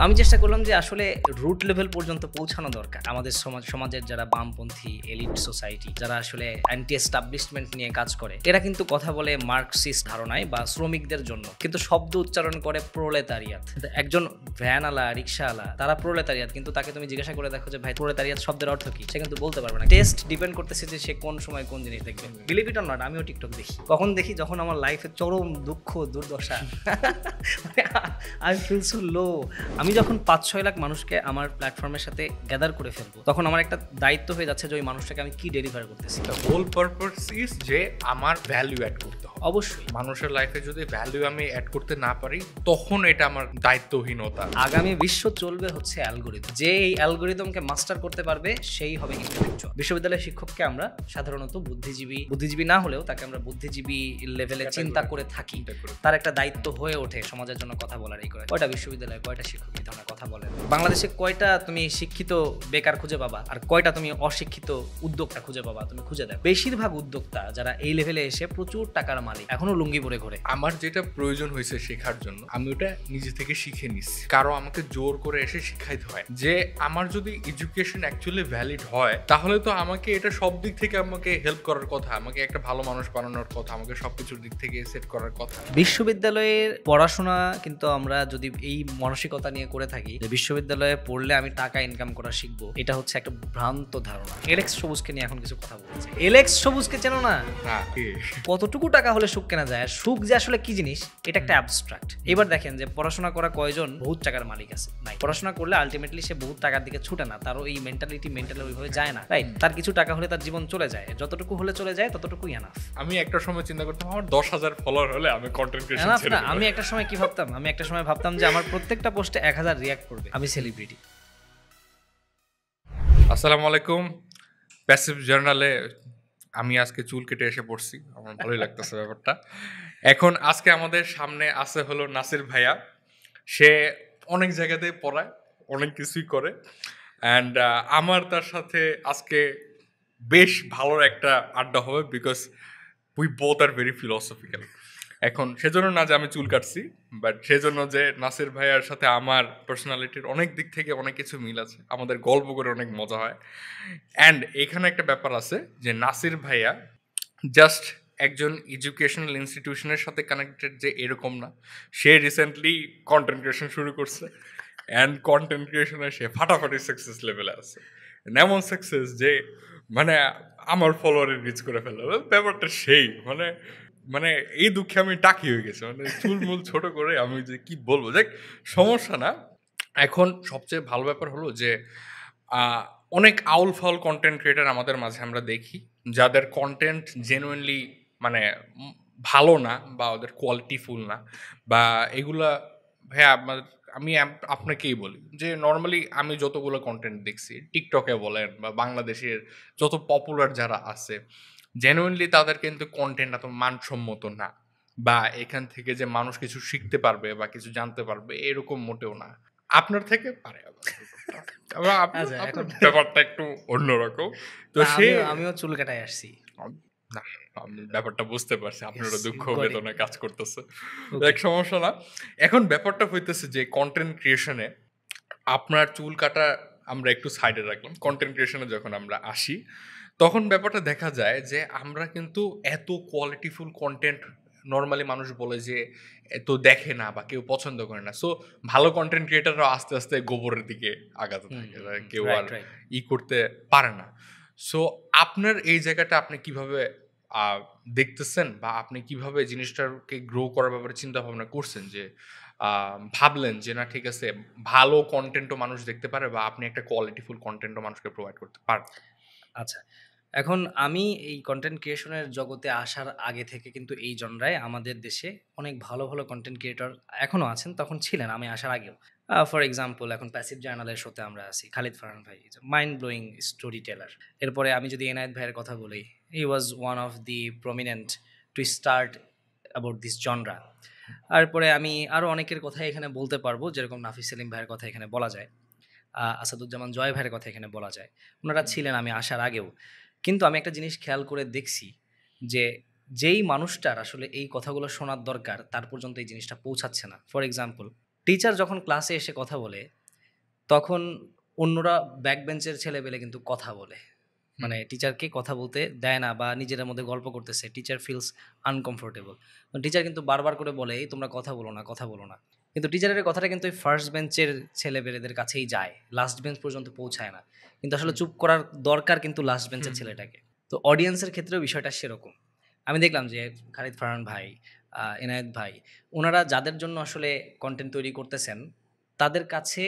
আমি চেষ্টা করলাম যে আসলে রুট লেভেল পর্যন্ত পৌঁছানো দরকার। আমাদের সমাজের যারা বামপন্থী এলিট সোসাইটি, যারা আসলে অ্যান্টি এস্টাবলিশমেন্ট নিয়ে কাজ করে, এরা কিন্তু কথা বলে মার্কসিস্ট ধারণায় বা শ্রমিকদের জন্য, কিন্তু শব্দ উচ্চারণ করে প্রোলেতারিয়াত। একজন ভ্যানওয়ালা, রিক্সাওয়ালা, তারা প্রোলেতারিয়াত, কিন্তু তাকে তুমি জিজ্ঞাসা করে দেখো যে ভাই প্রোলেতারিয়াত শব্দের অর্থ কি, সে কিন্তু বলতে পারবে না। টেস্ট ডিপেন্ড করতেছে যে সে কোন সময় কোন জিনিস দেখবে। বিলিভ ইট অর নট, আমিও টিকটক দেখি। কখন দেখি? যখন আমার লাইফে চরম দুঃখ দুর্দশা, আই ফিল সো লো। আমি যখন 5-6 লাখ মানুষকে আমার প্ল্যাটফর্মের সাথে গ্যাদার করে ফেলবো, তখন আমার একটা দায়িত্ব হয়ে যাচ্ছে যে ওই মানুষটাকে আমি কি ডেলিভার করতেছি। হোল পারপাস ইজ যে আমার ভ্যালু অ্যাড করতে হবে। অবশ্যই মানুষের লাইফে যদি ভ্যালু আমি অ্যাড করতে না পারি, তখন এটা আমার দায়িত্বহীনতা। আগামী বিশ্ব চলবে হচ্ছে অ্যালগোরিদম। যে এই অ্যালগোরিদমকে মাস্টার করতে পারবে সেই হবে ইন্টেলেকচুয়াল। বিশ্ববিদ্যালয়ের শিক্ষককে আমরা সাধারণত বুদ্ধিজীবী না হলেও তাকে আমরা বুদ্ধিজীবী লেভেলে চিন্তা করে থাকি। তার একটা দায়িত্ব হয়ে ওঠে সমাজের জন্য কথা বলার। এই কয়টা বিশ্ববিদ্যালয়ে কয়টা শিক্ষক এই ধরনের কথা বলেন? বাংলাদেশে কয়টা তুমি শিক্ষিত বেকার খুঁজে পাবা, আর কয়টা তুমি অশিক্ষিত উদ্যোক্তা খুঁজে পাবা? তুমি খুঁজে দাও। বেশিরভাগ উদ্যোক্তা যারা এই লেভেলে এসে প্রচুর টাকার মালিক, এখনো লুঙ্গি পরে ঘোরে। আমার যেটা প্রয়োজন হয়েছে শেখার জন্য, আমি ওটা নিজে থেকে শিখে নিচ্ছি। কারো আমাকে জোর করে এসে শিখাইতে হয় যে আমার যদি এডুকেশন অ্যাকচুয়ালি ভ্যালিড হয়, তাহলে তো আমাকে এটা সব দিক থেকে আমাকে হেল্প করার কথা, আমাকে একটা ভালো মানুষ বানানোর কথা, আমাকে সবকিছুর দিক থেকে সেট করার কথা। বিশ্ববিদ্যালয়ের পড়াশোনা কিন্তু আমরা যদি এই মানসিকতা নিয়ে করে থাকি যে বিশ্ববিদ্যালয়ে পড়লে আমি টাকা ইনকাম করা শিখবো, এটা হচ্ছে একটা ভ্রান্ত ধারণা। এলেক্স সবুজকে নিয়ে এখন কিছু কথা বলছে। এলেক্স সবুজকে চেনো না? কতটুকু টাকা হলে সুখ কেনা যায়? সুখ যে আসলে কি জিনিস, এটা একটা অ্যাবস্ট্রাক্ট। এবার দেখেন যে পড়াশোনা করা কয়জন বহুত টাকার মালিক আছে? নাই। পড়াশোনা করলে আলটিমেটলি সে বহুত টাকার দিকে ছুটে না, তারও এই মেন্টালি ওইভাবে যায় না, রাইট? তার কিছু টাকা হলে তার জীবন চলে যায়, যতটুকু হলে চলে যায় ততটুকুই এনাফ। আমি একটা সময় চিন্তা করতাম আমার 10,000 ফলোয়ার হলে আমি কন্টেন্ট ক্রিয়েশন ছেড়ে দেব। আমি একটা সময় কি ভাবতাম? আমি একটা সময় ভাবতাম যে আমার প্রত্যেকটা পোস্টে 1000 রিঅ্যাক্ট করবে, আমি সেলিব্রিটি। আসসালামু আলাইকুম। প্যাসিভ জার্নালে আমি আজকে চুল কেটে এসে পড়ছি, আমার ভালোই লাগতেছে ব্যাপারটা। এখন আজকে আমাদের সামনে আছে হলো নাসির ভাইয়া। সে অনেক জায়গাতে পড়ায়, অনেক কিছুই করে, অ্যান্ড আমার তার সাথে আজকে বেশ ভালো একটা আড্ডা হবে, because we both are very philosophical. এখন সেজন্য না যে আমি চুল কাটছি, বাট সেজন্য যে নাসির ভাইয়ার সাথে আমার পার্সোনালিটির অনেক দিক থেকে অনেক কিছু মিল আছে, আমাদের গল্প করে অনেক মজা হয়। অ্যান্ড এখানে একটা ব্যাপার আছে যে নাসির ভাইয়া জাস্ট একজন এডুকেশনাল ইনস্টিটিউশনের সাথে কানেক্টেড যে এরকম না, সে রিসেন্টলি কন্টেন্ট ক্রিয়েশন শুরু করছে, অ্যান্ড কন্টেন্ট ক্রিয়েশনে সে ফাটাফাটি সাকসেস লেভেলে আছে। এমন সাকসেস যে মানে আমার ফলোয়ারের রিচ করে ফেললো। ব্যাপারটা সেই মানে মানে এই দুঃখে আমি টাকি হয়ে গেছি, মানে চুলমুল ছোট করে আমি যে কি বলবো, দেখ সমস্যা না। এখন সবচেয়ে ভালো ব্যাপার হলো যে অনেক আউল ফাউল কন্টেন্ট ক্রিয়েটার আমাদের মাঝে আমরা দেখি, যাদের কন্টেন্ট জেনুইনলি মানে ভালো না, বা ওদের কোয়ালিটিফুল না, বা এগুলা ভাইয়া আমি আপনাকেই বলি যে নর্মালি আমি যতগুলো কন্টেন্ট দেখছি টিকটকে বলেন বা বাংলাদেশের যত পপুলার যারা আছে, জেনুইনলি তাদের কিন্তু কন্টেন্ট এত মানসম্মত না, বা এখান থেকে যে মানুষ কিছু শিখতে পারবে বা কিছু জানতে পারবে এরকম মোটেও না। আপনার থেকে পারে ব্যাপারটা একটু অন্যরকম। তো আমিও চুল কাটাই আসছি না, আমি ব্যাপারটা বুঝতে পারছি, আপনারও দুঃখ বেদনা কাজ করতেছে, এক সমস্যা না। এখন ব্যাপারটা হইতেছে যে কন্টেন্ট ক্রিয়েশনে আপনার চুল কাটা আমরা একটু সাইডে রাখলাম, কন্টেন্ট ক্রিয়েশনে যখন আমরা আসি তখন ব্যাপারটা দেখা যায় যে আমরা কিন্তু এত কোয়ালিটিফুল কন্টেন্ট নর্মালি মানুষ বলে যে এত দেখে না বা কেউ পছন্দ করে না। সো ভালো কন্টেন্ট ক্রিয়েটাররা আস্তে আস্তে গোবরের দিকে আগাতে থাকে, কেউ আর করতে পারে না। সো আপনার এই জায়গাটা আপনি কিভাবে দেখতেছেন, বা আপনি কিভাবে জিনিসটাকে গ্রো করার ব্যাপারে চিন্তা ভাবনা করছেন, যে ভাবলেন যে না ঠিক আছে ভালো কন্টেন্টও মানুষ দেখতে পারে, বা আপনি একটা কোয়ালিটিফুল কন্টেন্টও মানুষকে প্রোভাইড করতে পারেন? আচ্ছা, এখন আমি এই কন্টেন্ট ক্রিয়েশনের জগতে আসার আগে থেকে কিন্তু এই জনরায় আমাদের দেশে অনেক ভালো ভালো কন্টেন্ট ক্রিয়েটর এখনও আছেন, তখন ছিলেন আমি আসার আগেও। ফর এক্সাম্পল এখন প্যাসিভ জার্নালের শোতে আমরা আছি, খালিদ ফারহান ভাই মাইন্ড ব্লোয়িং স্টোরি টেলার। এরপরে আমি যদি এনায়েত ভাইয়ের কথা বলি, he was one of the prominent to start about this genre. তারপরে আমি আরও অনেকের কথা এখানে বলতে পারবো, যেরকম নাফিস সেলিম ভাইয়ের কথা এখানে বলা যায়, আসাদুজ্জামান জয় ভাইয়ের কথা এখানে বলা যায়। ওনারা ছিলেন আমি আসার আগেও। কিন্তু আমি একটা জিনিস খেয়াল করে দেখছি যে যেই মানুষটার আসলে এই কথাগুলো শোনার দরকার তার পর্যন্ত এই জিনিসটা পৌঁছাচ্ছে না। ফর এক্সাম্পল টিচার যখন ক্লাসে এসে কথা বলে তখন অন্যরা ব্যাক বেঞ্চের ছেলেপেলে কিন্তু কথা বলে, মানে টিচারকে কথা বলতে দেয় না বা নিজেদের মধ্যে গল্প করতেছে, টিচার ফিলস আনকমফোর্টেবল। টিচার কিন্তু বারবার করে বলে এই তোমরা কথা বলো না, কথা বলো না, কিন্তু টিচারের কথাটা কিন্তু ওই ফার্স্ট বেঞ্চের ছেলেপেলেদের কাছেই যায়, লাস্ট বেঞ্চ পর্যন্ত পৌঁছায় না। কিন্তু আসলে চুপ করার দরকার কিন্তু লাস্ট বেঞ্চের ছেলেটাকে। তো অডিয়েন্সের ক্ষেত্রেও বিষয়টা সেরকম। আমি দেখলাম যে খালিদ ফারহান ভাই, এনায়েত ভাই, ওনারা যাদের জন্য আসলে কন্টেন্ট তৈরি করতেছেন তাদের কাছে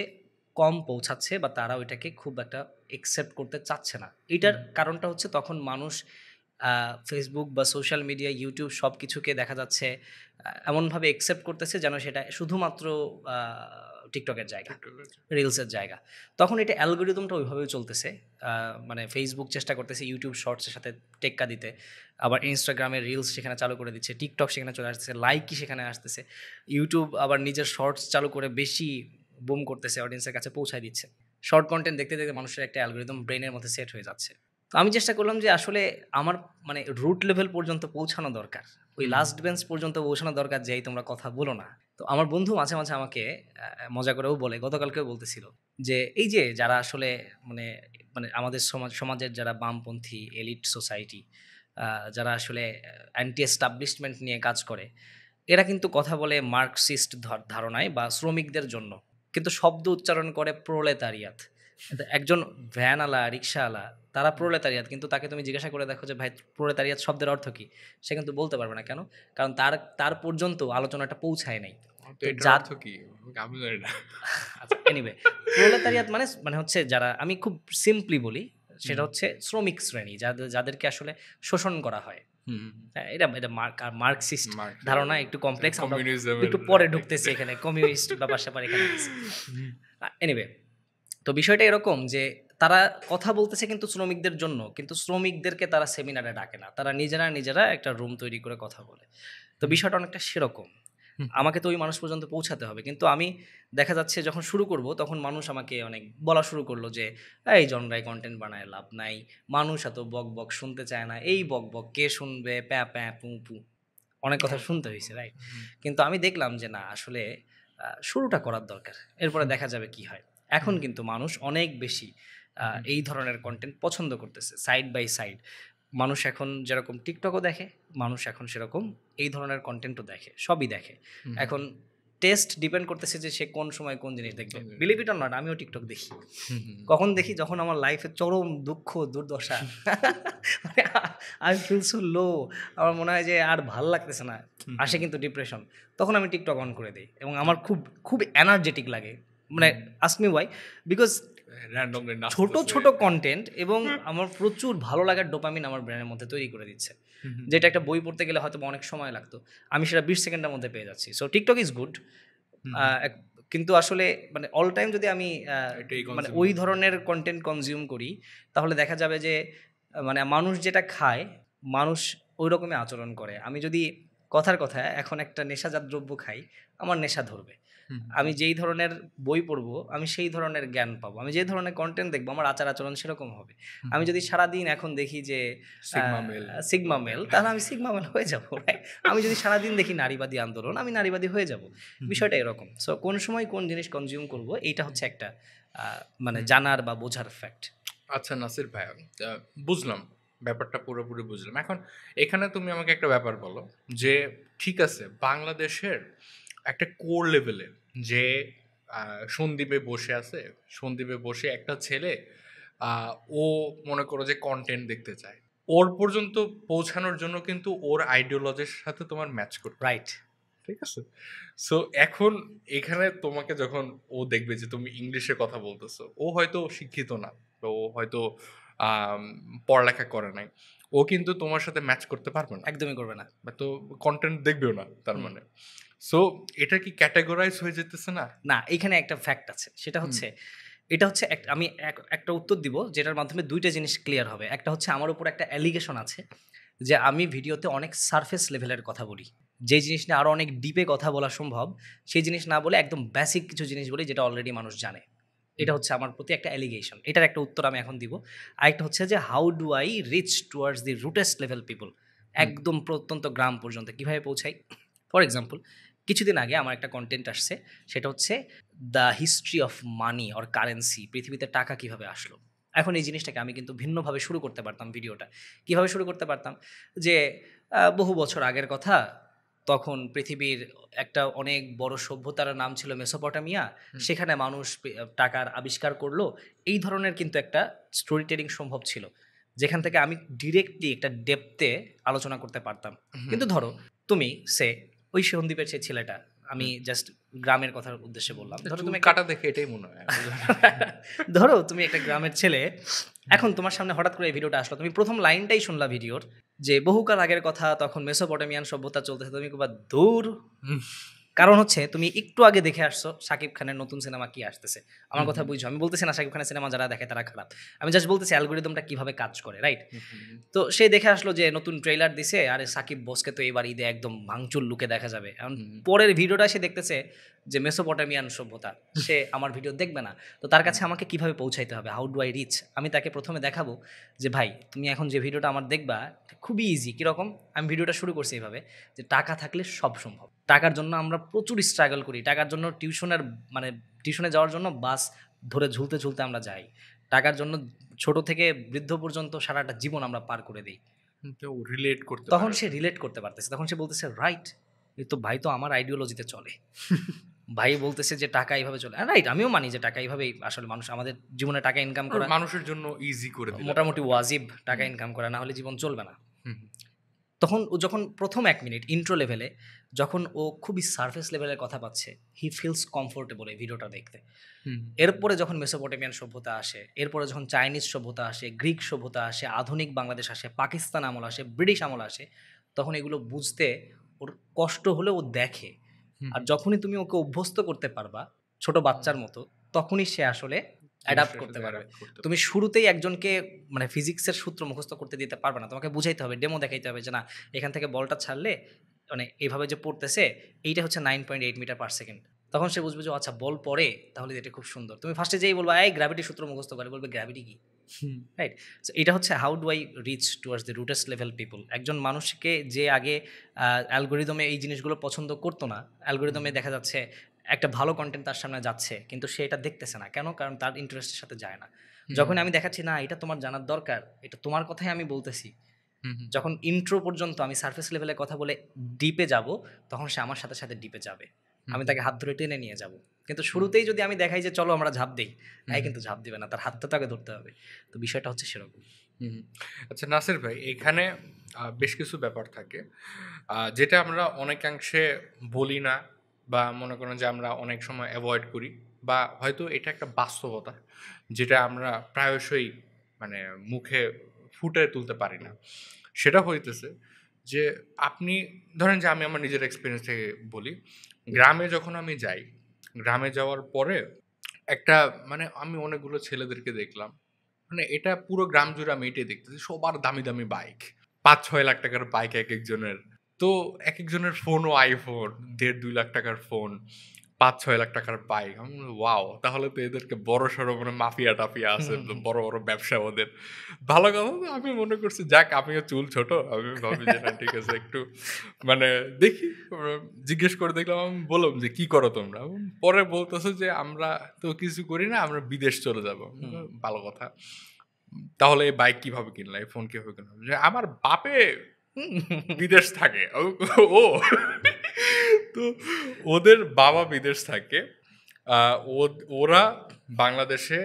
কম পৌঁছাচ্ছে বা তারা ওইটাকে খুব একটা একসেপ্ট করতে চাচ্ছে না। এটার কারণটা হচ্ছে তখন মানুষ ফেসবুক বা সোশ্যাল মিডিয়া, ইউটিউব সব কিছুকে দেখা যাচ্ছে এমনভাবে একসেপ্ট করতেছে যেন সেটা শুধুমাত্র টিকটকের জায়গা, রিলসের জায়গা। তখন এটা অ্যালগোরিদমটা ওইভাবেই চলতেছে। মানে ফেসবুক চেষ্টা করতেছে ইউটিউব শর্টসের সাথে টেক্কা দিতে, আবার ইনস্টাগ্রামের রিলস সেখানে চালু করে দিচ্ছে, টিকটক সেখানে চলে আসতেছে, লাইকই সেখানে আসতেছে, ইউটিউব আবার নিজের শর্টস চালু করে বেশি বুম করতেছে, অডিয়েন্সের কাছে পৌঁছায় দিচ্ছে। শর্ট কন্টেন্ট দেখতে দেখতে মানুষের একটা অ্যালগোরিদম ব্রেনের মধ্যে সেট হয়ে যাচ্ছে। তো আমি চেষ্টা করলাম যে আসলে আমার মানে রুট লেভেল পর্যন্ত পৌঁছানো দরকার, ওই লাস্ট বেঞ্চ পর্যন্ত পৌঁছানো দরকার, যেই তোমরা কথা বলো না। তো আমার বন্ধু মাঝে মাঝে আমাকে মজা করেও বলে, গতকালকেও বলতেছিল যে এই যে যারা আসলে মানে মানে আমাদের সমাজের যারা বামপন্থী এলিট সোসাইটি, যারা আসলে অ্যান্টি এস্টাবলিশমেন্ট নিয়ে কাজ করে, এরা কিন্তু কথা বলে মার্কসিস্ট ধারণায় বা শ্রমিকদের জন্য, কিন্তু শব্দ উচ্চারণ করে প্রোলেতারিয়াত। একজন ভ্যানওয়ালা, রিক্সাওয়ালা, তারা প্রোলেতারিয়াত, কিন্তু তাকে তুমি জিজ্ঞাসা করে দেখো যে ভাই প্রোলেতারিয়াত শব্দের অর্থ কি, সে কিন্তু বলতে পারবে না। কেন? কারণ তার তার পর্যন্ত আলোচনাটা পৌঁছায় নাই। তো এটার অর্থ কি? আমি জানি না। আচ্ছা, এনিওয়ে, প্রোলেতারিয়াত মানে মানে হচ্ছে যারা, আমি খুব সিম্পলি বলি, সেটা হচ্ছে শ্রমিক শ্রেণী, যাদেরকে আসলে শোষণ করা হয়। হ্যাঁ, এটা এটা মার্কসিস্ট ধারণা, একটু কমপ্লেক্স, আমরা একটু পরে ঢুকতেছি এখানে, কমিউনিস্ট ব্যাপার স্যাপার এখানে। এনিওয়ে, তো বিষয়টা এরকম যে তারা কথা বলতেছে কিন্তু শ্রমিকদের জন্য, কিন্তু শ্রমিকদেরকে তারা সেমিনারে ডাকে না, তারা নিজেরা নিজেরা একটা রুম তৈরি করে কথা বলে। তো বিষয়টা অনেকটা সেরকম, আমাকে তো ওই মানুষ পর্যন্ত পৌঁছাতে হবে। কিন্তু আমি দেখা যাচ্ছে যখন শুরু করব তখন মানুষ আমাকে অনেক বলা শুরু করলো যে এই জনরাই কন্টেন্ট বানায় লাভ নাই, মানুষ এত বক বক শুনতে চায় না, এই বক বক কে শুনবে, প্যা প্যা পু পু, অনেক কথা শুনতে হয়েছে, রাইট? কিন্তু আমি দেখলাম যে না, আসলে শুরুটা করার দরকার, এরপরে দেখা যাবে কি হয়। এখন কিন্তু মানুষ অনেক বেশি এই ধরনের কন্টেন্ট পছন্দ করতেছে, সাইড বাই সাইড। মানুষ এখন যেরকম টিকটকও দেখে, মানুষ এখন সেরকম এই ধরনের কন্টেন্টও দেখে, সবই দেখে। এখন টেস্ট ডিপেন্ড করতেছে যে সে কোন সময় কোন জিনিস দেখবে। বিলিভ ইট অর নট, আমিও টিকটক দেখি। কখন দেখি? যখন আমার লাইফে চরম দুঃখ দুর্দশা, মানে আই ফিল সো লো, আমার মনে হয় যে আর ভাল লাগতেছে না, আসে কিন্তু ডিপ্রেশন, তখন আমি টিকটক অন করে দিই এবং আমার খুব খুব এনার্জেটিক লাগে। মানে আস্ক মি ওয়াই, বিকজ ছোট ছোট কন্টেন্ট এবং আমার প্রচুর ভালো লাগার ডোপামিন আমার ব্রেনের মধ্যে তৈরি করে দিচ্ছে, যেটা একটা বই পড়তে গেলে হয়তো অনেক সময় লাগতো, আমি সেটা 20 সেকেন্ডের মধ্যে পেয়ে যাচ্ছি। সো টিকটক ইজ গুড, কিন্তু আসলে মানে অল টাইম যদি আমি মানে ওই ধরনের কন্টেন্ট কনজিউম করি, তাহলে দেখা যাবে যে মানে মানুষ যেটা খায়, মানুষ ওই রকমই আচরণ করে। আমি যদি কথার কথা এখন একটা নেশাজাত দ্রব্য খাই, আমার নেশা ধরবে। আমি যেই ধরনের বই পড়বো, আমি সেই ধরনের জ্ঞান পাবো। আমি যে ধরনের কন্টেন্ট দেখবো, আমার আচার আচরণ সেরকম হবে। আমি যদি সারাদিন এখন দেখি যে সিগমা মেল, তাহলে আমি সিগমা মেল হয়ে যাবো। আমি যদি সারাদিন দেখি নারীবাদী আন্দোলন, আমি নারীবাদী হয়ে যাব। বিষয়টা এরকম। সো কোন সময় কোন জিনিস কনজিউম করবো, এইটা হচ্ছে একটা মানে জানার বা বোঝার ফ্যাক্ট। আচ্ছা নাসির ভাইয়া, বুঝলাম, ব্যাপারটা পুরোপুরি বুঝলাম। এখন এখানে তুমি আমাকে একটা ব্যাপার বলো যে ঠিক আছে, বাংলাদেশের একটা কোর লেভেলে যে সন্দ্বীপে বসে আছে, সন্দ্বীপে বসে একটা ছেলে ও মনে করো যে কন্টেন্ট দেখতে চায়, ওর পর্যন্ত পৌঁছানোর জন্য কিন্তু ওর আইডিওলজির সাথে তোমার ম্যাচ করতে, রাইট? ঠিক আছে। সো এখন এখানে তোমাকে যখন ও দেখবে যে তুমি ইংলিশে কথা বলতেছো, ও হয়তো শিক্ষিত না, ও হয়তো পড়ালেখা করে নাই, ও কিন্তু তোমার সাথে ম্যাচ করতে পারবে না, একদমই করবে না, তো কন্টেন্ট দেখবেও না তার মানে। সো এটা কি ক্যাটাগরাইজ হয়ে যেতেছে না? না, এখানে একটা ফ্যাক্ট আছে, সেটা হচ্ছে এটা হচ্ছে আমি একটা উত্তর দিব যেটার মাধ্যমে দুইটা জিনিস ক্লিয়ার হবে। একটা হচ্ছে আমার উপর একটা অ্যালিগেশন আছে যে আমি ভিডিওতে অনেক সারফেস লেভেলের কথা বলি, যে জিনিস নিয়ে আরও অনেক ডিপে কথা বলা সম্ভব, সেই জিনিস না বলে একদম বেসিক কিছু জিনিস বলি যেটা অলরেডি মানুষ জানে। এটা হচ্ছে আমার প্রতি একটা অ্যালিগেশন, এটার একটা উত্তর আমি এখন দিব। আরেকটা হচ্ছে যে how do I reach towards the rootest level people, একদম প্রত্যন্ত গ্রাম পর্যন্ত কীভাবে পৌঁছাই। ফর এক্সাম্পল, কিছুদিন আগে আমার একটা কন্টেন্ট আসছে, সেটা হচ্ছে the history of money or currency, পৃথিবীতে টাকা কিভাবে আসলো। এখন এই জিনিসটাকে আমি কিন্তু ভিন্নভাবে শুরু করতে পারতাম ভিডিওটা। কিভাবে শুরু করতে পারতাম, যে বহু বছর আগের কথা, তখন পৃথিবীর একটা অনেক বড় সভ্যতার নাম ছিল মেসোপটামিয়া, সেখানে মানুষ টাকার আবিষ্কার করলো। এই ধরনের কিন্তু একটা স্টোরি টেলিং সম্ভব ছিল, যেখান থেকে আমি ডিরেক্টলি একটা ডেপথে আলোচনা করতে পারতাম। কিন্তু ধরো তুমি ওই সন্দীপের সেই ছেলেটা, আমি জাস্ট গ্রামের কথার উদ্দেশ্যে বললাম, ধরো চুল তুমি কাটা দেখে এটাই মনে হয়। ধরো তুমি একটা গ্রামের ছেলে, এখন তোমার সামনে হঠাৎ করে এই ভিডিওটা আসলো, তুমি প্রথম লাইনটাই শুনলা ভিডিওর, যে বহুকাল আগের কথা, তখন মেসোপটেমিয়ান সভ্যতা চলতেছে, তুমি খুব দূর। কারণ হচ্ছে তুমি একটু আগে দেখে আসছো শাকিব খানের নতুন সিনেমা কি আসতেছে। আমার কথা বুঝছো, আমি বলতেছি না শাকিব খানের সিনেমা যারা দেখে তারা খারাপ, আমি জাস্ট বলতেছি অ্যালগোরিদমটা কিভাবে কাজ করে, রাইট? তো সে দেখে আসলো যে নতুন ট্রেলার দিছে, আরে সাকিব বসকে তো এবার ঈদে একদম ভাঙচুর লুকে দেখা যাবে। এখন পরের ভিডিওটা সে দেখতেছে যে মেসোপটেমিয়ান সভ্যতা, সে আমার ভিডিও দেখবে না। তো তার কাছে আমাকে কিভাবে পৌঁছাইতে হবে, হাউ ডু আই রিচ? আমি তাকে প্রথমে দেখাবো যে ভাই তুমি এখন যে ভিডিওটা আমার দেখবা খুবই ইজি। কীরকম? আমি ভিডিওটা শুরু করছি এইভাবে, যে টাকা থাকলে সব সম্ভব। টাকার জন্য আমরা প্রচুর স্ট্রাগল করি, টাকার জন্য টিউশনে যাওয়ার জন্য বাস ধরে ঝুলতে ঝুলতে আমরা যাই, টাকার জন্য ছোট থেকে বৃদ্ধ পর্যন্ত সারাটা জীবন আমরা পার করে দিই। রিলেট করতে তখন সে রিলেট করতে পারতেছে, তখন সে বলতেছে রাইট, এই তো ভাই তো আমার আইডিওলজিতে চলে। ভাই বলতেছে যে টাকা এইভাবে চলে, রাইট, আমিও মানি যে টাকা এইভাবেই আসলে মানুষ আমাদের জীবনে টাকা ইনকাম করা মানুষের জন্য ইজি করে দিল, মোটামুটি ওয়াজিব, টাকা ইনকাম করা, না হলে জীবন চলবে না। তখন ও যখন প্রথম 1 মিনিট ইন্ট্রো লেভেলে, যখন ও খুবই সারফেস লেভেলের কথা পাচ্ছে, হি ফিলস কমফোর্টেবল এই ভিডিওটা দেখতে। এরপরে যখন মেসোপটেমিয়ান সভ্যতা আসে, এরপরে যখন চাইনিজ সভ্যতা আসে, গ্রিক সভ্যতা আসে, আধুনিক বাংলাদেশ আসে, পাকিস্তান আমল আসে, ব্রিটিশ আমল আসে, তখন এগুলো বুঝতে ওর কষ্ট হলে ও দেখে। আর যখনই তুমি ওকে অভ্যস্ত করতে পারবা ছোট বাচ্চার মতো, তখনই সে আসলে অ্যাডাপ্ট করতে পারবে। তুমি শুরুতেই একজনকে মানে ফিজিক্সের সূত্র মুখস্থ করতে দিতে পারবে না, তোমাকে বুঝাইতে হবে, ডেমো দেখাইতে হবে যে না এখান থেকে বলটা ছাড়লে মানে এইভাবে যে পড়তেছে, এইটা হচ্ছে 9.8 মিটার পার সেকেন্ড। তখন সে বুঝবে যে আচ্ছা বল পড়ে, তাহলে এটা খুব সুন্দর। তুমি ফার্স্টে যেই বলবা এই গ্র্যাভিটি সূত্র মুখস্থ করে, বলবে গ্র্যাভিটি কি, রাইট? সো এটা হচ্ছে how do I reach towards the rootest level people. একজন মানুষকে যে আগে অ্যালগোরিদমে এই জিনিসগুলো পছন্দ করতো না, অ্যালগোরিদমে দেখা যাচ্ছে একটা ভালো কন্টেন্ট তার সামনে যাচ্ছে, কিন্তু সে এটা দেখতেছে না কেন? কারণ তার ইন্টারেস্টের সাথে যায় না। যখন আমি দেখাচ্ছি না এটা তোমার জানার দরকার, এটা তোমার কথাই আমি বলতেছি, যখন ইন্ট্রো পর্যন্ত আমি সারফেস লেভেলে কথা বলে ডিপে যাব, তখন সে আমার সাথে সাথে ডিপে যাবে, আমি তাকে হাত ধরে টেনে নিয়ে যাব। কিন্তু শুরুতেই যদি আমি দেখাই যে চলো আমরা ঝাঁপ দিই, তাই কিন্তু ঝাঁপ দিবে না, তার হাতটা তাকে ধরতে হবে। তো বিষয়টা হচ্ছে সেরকম। আচ্ছা নাসির ভাই, এখানে বেশ কিছু ব্যাপার থাকে যেটা আমরা অনেকাংশে বলি না, বা মনে করেন যে আমরা অনেক সময় অ্যাভয়েড করি, বা হয়তো এটা একটা বাস্তবতা যেটা আমরা প্রায়শই মানে মুখে ফুটে তুলতে পারি না। সেটা হইতেছে যে আপনি ধরেন যে আমি আমার নিজের এক্সপিরিয়েন্স থেকে বলি, গ্রামে যখন আমি যাই, গ্রামে যাওয়ার পরে একটা মানে আমি অনেকগুলো ছেলেদেরকে দেখলাম, মানে এটা পুরো গ্রাম জুড়ে আমি এটাই দেখতেছি, সবার দামি দামি বাইক, 5-6 লাখ টাকার বাইক এক একজনের। তো এক একজনের ফোনও আইফোন, 1.5-2 লাখ টাকার ফোন, 5-6 লাখ টাকার বাইক। আমি ওয়াও, তাহলে তো এদেরকে বড় সড়ো মানে মাফিয়া টাফিয়া আছে, বড় বড় ব্যবসা ওদের। ভালো কথা। তো আমি মনে করছি যাক, আমিও চুল ছোট, আমি ভাবি যে না ঠিক আছে একটু মানে দেখি, জিজ্ঞেস করে দেখলাম, আমি বললাম যে কি করো তোমরা? পরে বলতেছে যে আমরা তো কিছু করি না, আমরা বিদেশ চলে যাবো। ভালো কথা, তাহলে এই বাইক কিভাবে কিনলা, এই ফোন কিভাবে কিনলাম? যে আমার বাপে বিদেশ থাকে। ও তো ওদের বাবা বিদেশ থাকে, ওরা বাংলাদেশে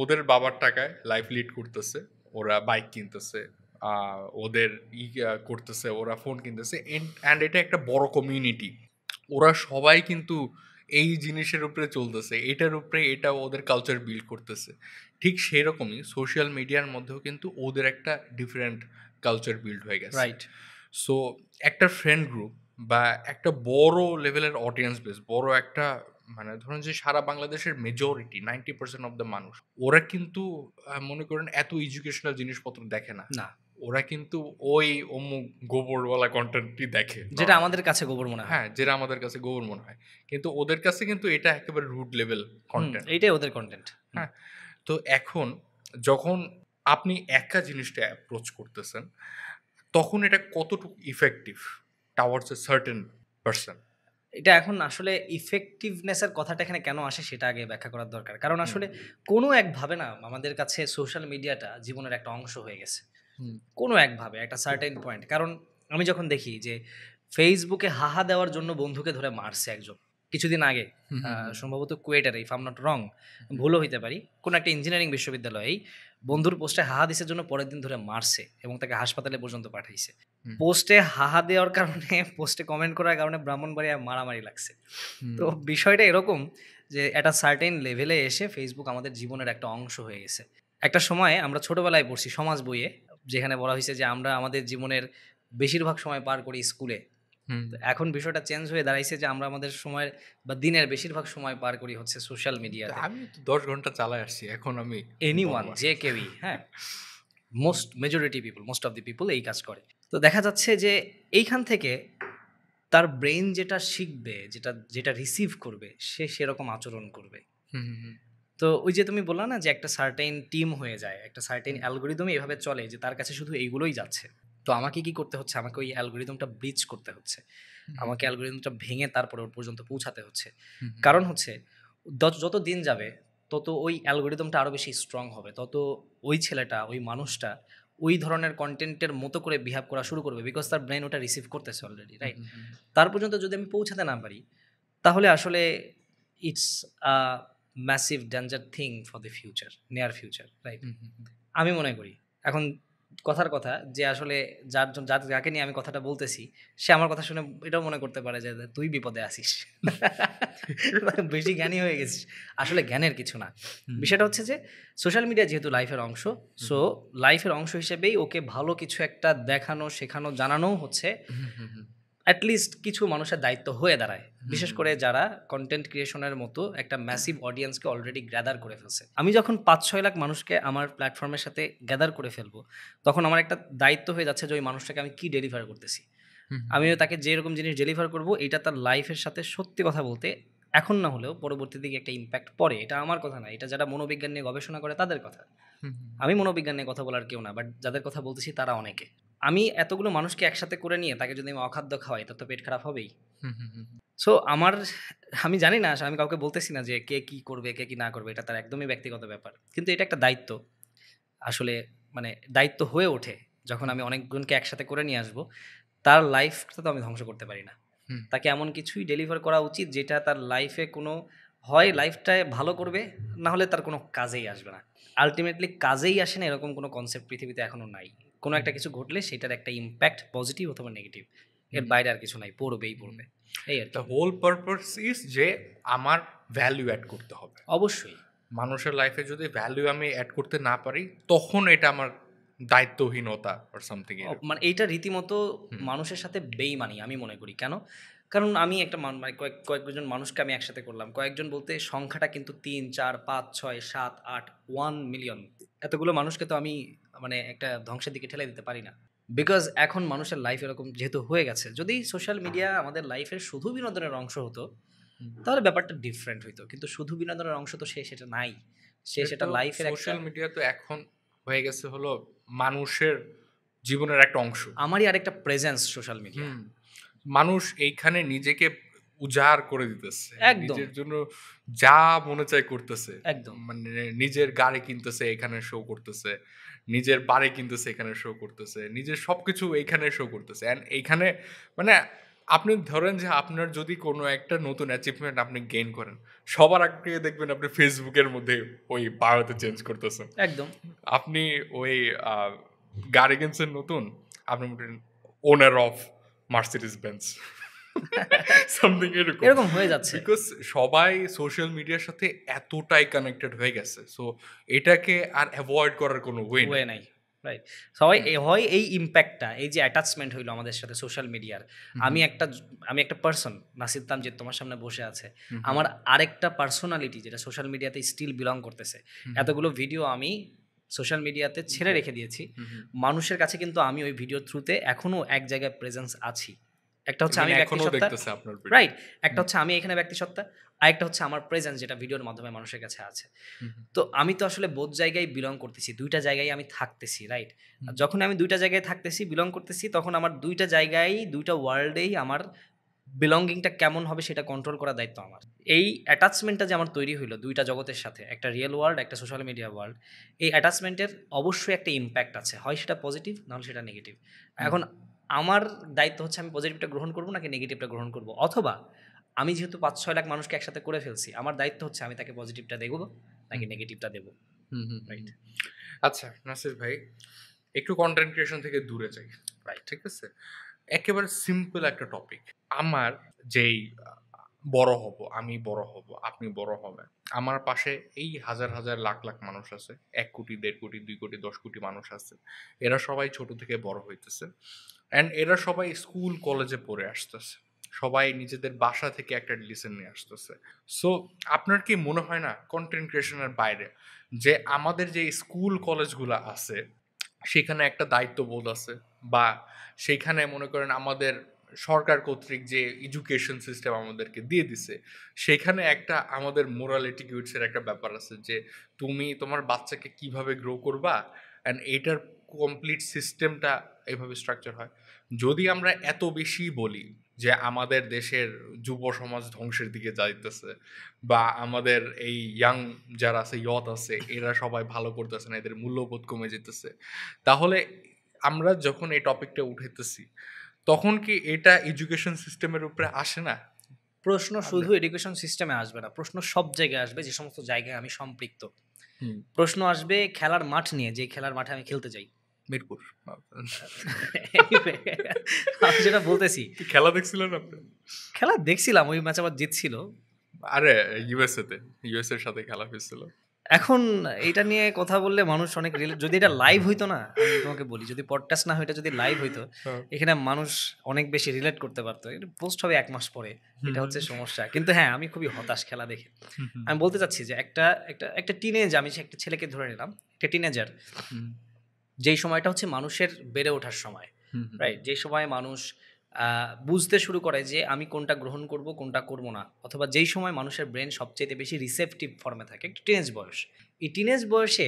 ওদের বাবার টাকায় লাইফ লিড করতেছে, ওরা বাইক কিনতেছে, ওদের করতেছে, ওরা ফোন কিনতেছে, অ্যান্ড এটা একটা বড় কমিউনিটি, ওরা সবাই কিন্তু এই জিনিসের উপরে চলতেছে, এটার উপরে এটা ওদের কালচার বিল্ড করতেছে। ঠিক সেরকমই সোশ্যাল মিডিয়ার মধ্যেও কিন্তু ওদের একটা ডিফারেন্ট কালচার বিল্ড হয়ে গেছে, রাইট? সো একটা ফ্রেন্ড গ্রুপ বা একটা বড় লেভেলের অডিয়েন্স বেস, বড় একটা মানে ধরুন যে সারা বাংলাদেশের মেজরিটি 90% অফ দ্য মানুষ, ওরা কিন্তু মনে করেন এত এডুকেশনাল জিনিসপত্র দেখে না, না ওরা কিন্তু ওই অমুক গোবরওয়ালা কন্টেন্টই দেখে, যেটা আমাদের কাছে গোবর মনে হয়। হ্যাঁ, যেটা আমাদের কাছে গোবর মনে হয়, কিন্তু ওদের কাছে কিন্তু এটা একেবারে রুট লেভেল কন্টেন্ট, এইটাই ওদের কন্টেন্ট। হ্যাঁ। তো এখন যখন আপনি একা জিনিসটা অ্যাপ্রোচ করতেছেন, তখন এটা কতটুকু effective towards a certain person, এটা এখন আসলে ইফেক্টিভনেসের কথাটা এখানে কেন আসে সেটা আগে ব্যাখ্যা করার দরকার। কারণ হুম, আসলে কোনো একভাবে না আমাদের কাছে সোশ্যাল মিডিয়াটা জীবনের একটা অংশ হয়ে গেছে। হুম, কোনো একভাবে একটা সার্টেন পয়েন্ট। কারণ আমি যখন দেখি যে ফেসবুকে হাহা দেওয়ার জন্য বন্ধুকে ধরে মারছে একজন কিছুদিন আগে, হুম, হুম, হুম, সম্ভবত কুয়েটারে, if I am not wrong, hmm, ভুলও হইতে পারি, কোনো একটা ইঞ্জিনিয়ারিং বিশ্ববিদ্যালয়েই বন্ধুর পোস্টে হাহা দিসের জন্য পরের দিন ধরে মারছে এবং তাকে হাসপাতালে পর্যন্ত পাঠাইছে। হুম, পোস্টে হাহা দেওয়ার কারণে পোস্টে কমেন্ট করার কারণে ব্রাহ্মণবাড়িয়ায় মারামারি লাগছে। হুম, তো বিষয়টা এরকম যে একটা সার্টেন লেভেলে এসে ফেসবুক আমাদের জীবনের একটা অংশ হয়ে গেছে। একটা সময় আমরা ছোটবেলায় পড়ছি সমাজ বইয়ে, যেখানে বলা হয়েছে যে আমরা আমাদের জীবনের বেশিরভাগ সময় পার করি স্কুলে। হুম। তো এখন বিষয়টা চেঞ্জ হয়ে দাঁড়াইছে যে আমরা আমাদের সময়ের বা দিনের বেশিরভাগ সময় পার করি হচ্ছে সোশ্যাল তো মিডিয়াতে। আমি তো ১০ ঘন্টা চালায় আসছি। এখন আমি এনিওয়ান, বর্বাদ। যে কেউই, হ্যাঁ? মোস্ট অফ দি পিপল এই কাজ করে। তো দেখা যাচ্ছে যে এইখান থেকে তার ব্রেইন যেটা শিখবে, যেটা যেটা রিসিভ করবে, সে সেরকম আচরণ করবে। হুম, হুম, হুম, তো ওই যে তুমি বললা না যে একটা সার্টেন টিম হয়ে যায়, একটা সার্টেন হুম, অ্যালগরিদমই এভাবে চলে যে তার কাছে শুধু এইগুলোই যাচ্ছে। তো আমাকে কি করতে হচ্ছে? আমাকে ওই অ্যালগরিদমটা ব্রিচ করতে হচ্ছে। হুম, আমাকে অ্যালগরিদমটা ভেঙে তারপরে ওর পর্যন্ত পৌঁছাতে হচ্ছে। হুম, হুম, কারণ হচ্ছে যত দিন যাবে তত ওই অ্যালগরিদমটা আরো বেশি স্ট্রং হবে। তত ওই ছেলেটা, ওই মানুষটা ওই ধরনের কনটেন্টের মতো করে বিহেভ করা শুরু করবে। বিকজ তার ব্রেইন ওটা রিসিভ করতেছে অলরেডি, হুম, রাইট? হুম, হুম, তার পর্যন্ত যদি আমি পৌঁছাতে না পারি, তাহলে আসলে it's a massive danger thing for the future, near future, right? Hmm, hmm, hmm. আমি মনে করি। এখন কথার কথা যে আসলে যাকে নিয়ে আমি কথাটা বলতেছি, সে আমার কথা শুনে এটাও মনে করতে পারে যে তুই বিপদে আছিস। বেশি জ্ঞানী হয়ে গেছিস। আসলে জ্ঞানের কিছু না। হুম, বিষয়টা হচ্ছে যে সোশ্যাল মিডিয়া যেহেতু লাইফের অংশ, হুম, সো লাইফের অংশ হিসেবেই ওকে ভালো কিছু একটা দেখানো, শেখানো, জানানোও হচ্ছে হুম, হুম, হুম, এট লিস্ট কিছু মানুষের দায়িত্ব হয়ে দাঁড়ায়। হুম, বিশেষ হুম, করে যারা কনটেন্ট ক্রিয়েশনের মতো একটা ম্যাসিভ অডিয়েন্সকে অলরেডি গ্যাদার করে ফেলছে। আমি যখন ৫-৬ লাখ মানুষকে আমার প্ল্যাটফর্মের সাথে গ্যাদার করে ফেলবো, তখন আমার একটা দায়িত্ব হয়ে যাচ্ছে যে ওই মানুষটাকে আমি কি ডেলিভার করতেছি। হুম, আমিও তাকে যেরকম জিনিস ডেলিভার করব, এটা তার লাইফের সাথে সত্যি কথা বলতে এখন না হলেও পরবর্তী দিকে একটা ইমপ্যাক্ট পড়ে। এটা আমার কথা না। এটা যারা মনোবিজ্ঞান নিয়ে গবেষণা করে তাদের কথা। হুম, আমি মনোবিজ্ঞান নিয়ে কথা বলার কেউ না। বাট যাদের কথা বলতেছি তারা অনেকে। আমি এতগুলো মানুষকে একসাথে করে নিয়ে তাকে যদি আমি অখাদ্য খাওয়াই, তার তো পেট খারাপ হবেই। হুম, হুম, হুম, সো আমি জানি না, আমি কাউকে বলতেছি না যে কে কি করবে, কে কি না করবে। এটা তার একদমই ব্যক্তিগত ব্যাপার। কিন্তু এটা একটা দায়িত্ব। আসলে মানে দায়িত্ব হয়ে ওঠে যখন আমি অনেকজনকে একসাথে করে নিয়ে আসবো। তার লাইফটা তো আমি ধ্বংস করতে পারি না। হুম, তাকে এমন কিছুই ডেলিভার করা উচিত যেটা তার লাইফে কোনো হয় লাইফটায় ভালো করবে, না হলে তার কোনো কাজেই আসবে না। আল্টিমেটলি কাজেই আসে না এরকম কোনো কনসেপ্ট পৃথিবীতে এখনো নাই। কোনো হুম, একটা কিছু ঘটলে সেটার একটা ইমপ্যাক্ট পজিটিভ অথবা নেগেটিভ। এর হুম, বাইরে আর কিছু নাই। পড়বেই হুম। পড়বে। এই দ্য আরকি। হোল পারপাস ইজ যে আমার ভ্যালু এড করতে হবে। অবশ্যই। মানুষের লাইফে যদি ভ্যালু আমি এড করতে না পারি, তখন এটা আমার দায়িত্বহীনতা অর সামথিং এরকম। মানে এইটা রীতিমতো হুম, মানুষের সাথে বেইমানি আমি মনে করি। কেন? কারণ আমি একটা মানে কয়েকজন মানুষকে আমি একসাথে করলাম। কয়েকজন বলতে সংখ্যাটা কিন্তু ৩, ৪, ৫, ৬, ৭, ৮, 1 মিলিয়ন। এতগুলো মানুষকে তো আমি মানে একটা ধ্বংসের দিকে ঠেলে দিতে পারি না। বিকজ এখন মানুষের লাইফ এরকম যেহেতু হয়ে গেছে। যদি সোশ্যাল মিডিয়া আমাদের লাইফের শুধু বিনোদনের অংশ হতো, হুম। তাহলে ব্যাপারটা ডিফারেন্ট হইতো। কিন্তু শুধু বিনোদনের অংশ তো সে সেটা নাই। সে এটা সেটা তো লাইফের একটা সোশ্যাল মিডিয়া তো এখন হয়ে গেছে হলো মানুষের জীবনের একটা অংশ। আমারই আরেকটা প্রেজেন্স সোশ্যাল মিডিয়া। হুম। মানুষ এইখানে নিজেকে উজাড় করে দিতেছে। একদম, নিজের জন্য যা মনে চায় করতেছে। একদম। মানে নিজের গাড়ি কিনতেছে, এখানে শো করতেছে। নিজের বাড়ি কিনতেছে, এখানে শো করতেছে। নিজের সবকিছু এইখানে শো করতেছে। অ্যান্ড এইখানে মানে আপনি ধরেন যে আপনার যদি কোনো একটা নতুন অ্যাচিভমেন্ট আপনি গেইন করেন, সবার আগে দেখবেন আপনি Facebook এর মধ্যে ওই বায়োতে চেঞ্জ করতেছেন। একদম। আপনি ওই আ গাড়ি কিনছেন নতুন, আপনি ওনার অফ মার্সিডিজ বেঞ্জ সামথিং এরকম। এরকম হয়ে যাচ্ছে। বিকজ সবাই সোশ্যাল মিডিয়ার সাথে এতটাই কানেক্টেড হয়ে গেছে। সো এটাকে আর এভয়েড করার কোনো ওয়ে ওয়ে নাই। নাই। রাইট। সবাই হুম, হয় এই ইমপ্যাক্টটা, এই যে অ্যাটাচমেন্ট হইলো আমাদের সাথে সোশ্যাল মিডিয়ার। হুম, আমি হুম, একটা আমি একটা পারসন, নাসির তামজিদ তোমার সামনে বসে আছে। হুম, হুম, আমার আরেকটা পার্সোনালিটি যেটা সোশ্যাল মিডিয়াতে স্টিল বিলং করতেছে। হুম, এতগুলো ভিডিও আমি সোশ্যাল মিডিয়াতে ছেড়ে রেখে দিয়েছি। হুম, হুম। মানুষের কাছে কিন্তু আমি ওই ভিডিওর থ্রুতে এখনো এক জায়গায় প্রেজেন্স আছি। একটা হচ্ছে ইভেন আমি ব্যক্তি এখনো সত্তা, দেখতেছে আপনার ভিডিও। রাইট? একটা হুম, হচ্ছে আমি এখানে ব্যক্তি সত্তা, আরেকটা হচ্ছে আমার প্রেজেন্স যেটা ভিডিওর মাধ্যমে মানুষের কাছে আছে। হুম, হুম, তো আমি তো আসলে বোথ জায়গায় বিলং করতেছি। ২ টা জায়গায় আমি থাকতেছি, রাইট? হুম, যখন আমি ২ টা জায়গায় থাকতেছি, বিলং করতেছি, তখন আমার ২ টা জায়গায় ২ টা ওয়ার্লডেই আমার বিলঙ্গিংটা কেমন হবে সেটা কন্ট্রোল করার দায়িত্ব আমার। এই অ্যাটাচমেন্টটা যে আমার তৈরি হইলো ২ টা জগতের সাথে, একটা রিয়েল ওয়ার্ল্ড, একটা সোশ্যাল মিডিয়া ওয়ার্ল্ড। এই অ্যাটাচমেন্টের অবশ্যই একটা ইমপ্যাক্ট আছে। হয় সেটা পজিটিভ, নাহলে সেটা নেগেটিভ। হুম, এখন আমার দায়িত্ব হচ্ছে আমি পজিটিভটা গ্রহণ করব নাকি নেগেটিভটা গ্রহণ করব। অথবা আমি যেহেতু ৫-৬ লাখ মানুষকে একসাথে করে ফেলছি, আমার দায়িত্ব হচ্ছে আমি তাকে পজিটিভটা দেখব নাকি হুম, নেগেটিভটা দেব। হুম, হুম, রাইট, হুম। আচ্ছা নাসির ভাই, একটু কন্টেন্ট ক্রিয়েশন থেকে দূরে যাই। রাইট। ঠিক আছে? একেবারে সিম্পল একটা টপিক। আমার যেই বড় হব, আমি বড় হব, আপনি বড় হবেন। আমার পাশে এই হাজার, হাজার লাখ, লাখ মানুষ আছে। ১ কোটি, ১.৫ কোটি, ২ কোটি, ১০ কোটি মানুষ আছে। এরা সবাই ছোট থেকে বড় হইতেছে। অ্যান্ড এরা সবাই স্কুল, কলেজে পড়ে আসতেছে। সবাই নিজেদের বাসা থেকে একটা লিসেন নিয়ে আসতেছে। সো আপনার কি মনে হয় না কনটেন্ট ক্রিয়েশন এর বাইরে যে আমাদের যে স্কুল কলেজগুলা আছে সেখানে একটা দায়িত্ববোধ আছে, বা সেইখানে মনে করেন আমাদের সরকার কর্তৃক যে এডুকেশন সিস্টেম আমাদেরকে দিয়ে দিছে সেখানে একটা আমাদের মোরাল এটিকিউটস এর একটা ব্যাপার আছে যে তুমি তোমার বাচ্চাকে কিভাবে গ্রো করবা, অ্যান্ড এইটার কমপ্লিট সিস্টেমটা এইভাবে স্ট্রাকচার হয়। যদি আমরা এত বেশি বলি যে আমাদের দেশের যুব সমাজ ধ্বংসের দিকে যাইতেছে, বা আমাদের এই ইয়াং যারা আছে, ইয়ত আছে, এরা সবাই ভালো করতেছে না, এদের মূল্যবোধ কমে যেতেছে, তাহলে আমরা যখন এই টপিকটা উঠাইতেছি তখন কি এটা এডুকেশন সিস্টেমের উপরে আসে না? প্রশ্ন আমরা শুধু এডুকেশন সিস্টেমে আসবে না, প্রশ্ন সব জায়গায় আসবে যে সমস্ত জায়গায় আমি সম্পৃক্ত। হুম, প্রশ্ন আসবে খেলার মাঠ নিয়ে, যে খেলার মাঠে আমি খেলতে যাই। মিরপুর। Anyway, আমি যেটা বলতেছি, কি খেলা দেখছিলেন আপনি? খেলা দেখছিলাম, ওই ম্যাচ আবার জিতছিল। আরে ইউএসএ তে, ইউএসএ এর সাথে খেলা হয়েছিল। এখন এইটা নিয়ে কথা বললে মানুষ অনেক রিলেট, যদি এটা লাইভ হইতো না, আমি তোমাকে বলি, যদি পডকাস্ট না হয়, এটা যদি লাইভ হইতো, হ্যাঁ। এখানে মানুষ অনেক বেশি রিলেট করতে পারতো। এটা পোস্ট হবে ১ মাস পরে। হুম, এটা হুম, হচ্ছে সমস্যা। কিন্তু হ্যাঁ, আমি খুবই হতাশ খেলা দেখে। হুম, হুম, আমি বলতে চাচ্ছি যে একটা টিনেজ, আমি সে একটা ছেলেকে ধরে নিলাম। একটা টিনেজার, হুম, যেই সময়টা হচ্ছে মানুষের বেড়ে ওঠার সময়। হুম, হুম, রাইট? যেই সময় মানুষ বুঝতে শুরু করে যে আমি কোনটা গ্রহণ করব, কোনটা করব না। অথবা যেই সময় মানুষের ব্রেন সবচাইতে বেশি রিসেপটিভ ফর্মে থাকে, একটা টিনেজ বয়স। এই টিনেজ বয়সে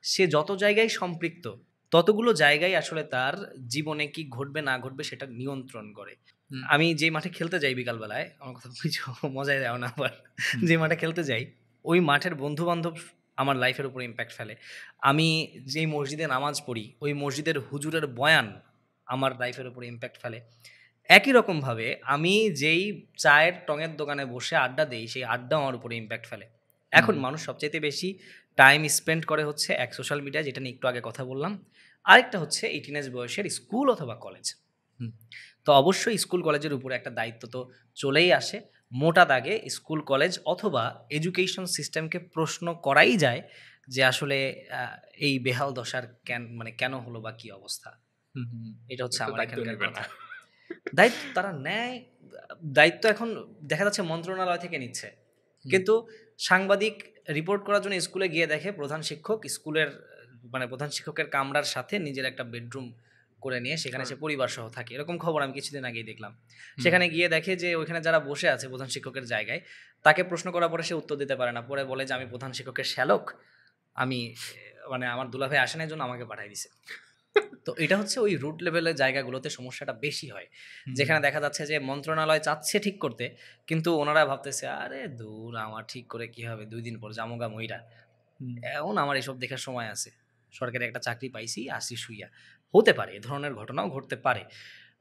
সে যত জায়গায় সম্পৃক্ত, ততগুলো জায়গায় আসলে তার জীবনে কি ঘটবে না ঘটবে সেটা নিয়ন্ত্রণ করে। হুম, আমি যেই মাঠে খেলতে যাই বিকালবেলায়, আমার কথা বুঝো, মজায় দেও না আবার। হুম, যে মাঠে খেলতে যাই, ওই মাঠের বন্ধু-বান্ধব আমার লাইফের উপর ইমপ্যাক্ট ফেলে। আমি যেই মসজিদে নামাজ পড়ি, ওই মসজিদের হুজুরের বয়ান আমার লাইফের উপর ইমপ্যাক্ট ফেলে। একই রকমভাবে আমি যেই চায়ের টঙের দোকানে বসে আড্ডা দেই, সেই আড্ডা আমার উপরে ইমপ্যাক্ট ফেলে। এখন হুম, মানুষ সবচাইতে বেশি টাইম স্পেন্ড করে হচ্ছে এক সোশ্যাল মিডিয়ায়, যেটা নিয়ে একটু আগে কথা বললাম। আরেকটা হচ্ছে এই টিনেজ বয়সের স্কুল অথবা কলেজ। হুম। তো অবশ্যই স্কুল কলেজের উপরে একটা দায়িত্ব তো চলেই আসে। মোটা দাগে স্কুল কলেজ অথবা এডুকেশন সিস্টেমকে প্রশ্ন করাই যায় যে আসলে আ এই বেহাল দশার মানে কেন হলো বা কি অবস্থা? হুম, হুম। এটা হচ্ছে একটা আমার দায়িত্ব এখানকার নিবে না। কথা। দায়িত্ব তারা নেয়, দায়িত্ব এখন দেখা যাচ্ছে মন্ত্রণালয় থেকে নিচ্ছে। হুম, কিন্তু সাংবাদিক রিপোর্ট করার জন্য স্কুলে গিয়ে দেখে প্রধান শিক্ষক স্কুলের মানে প্রধান শিক্ষকের কামরার সাথে নিজের একটা বেডরুম করে নিয়ে সেখানে সে করে। পরিবারসহ থাকে। এরকম খবর আমি কিছুদিন আগেই দেখলাম। হুম, সেখানে গিয়ে দেখে যে ওইখানে যারা বসে আছে প্রধান শিক্ষকের জায়গায়, তাকে প্রশ্ন করার পরে সে উত্তর দিতে পারে না। পরে বলে যে, "আমি প্রধান শিক্ষকের শ্যালক। আমি মানে আমার দুলাভাই আসে নাই, এজন্য আমাকে পাঠায় দিছে।" তো এটা হচ্ছে ওই রুট লেভেলের জায়গাগুলোতে সমস্যাটা বেশি হয়। হুম, যেখানে দেখা যাচ্ছে যে মন্ত্রণালয় চাচ্ছে ঠিক করতে, কিন্তু ওনারা ভাবতেছে, "আরে দূর, আমার ঠিক করে কি হবে? ২ দিন পর জামুগা মইরা। হুম। এখন আমার এসব দেখার সময় আছে। সরকারি একটা চাকরি পাইছি, আসি শুইয়া।" হতে পারে, এ ধরনের ঘটনাও ঘটতে পারে।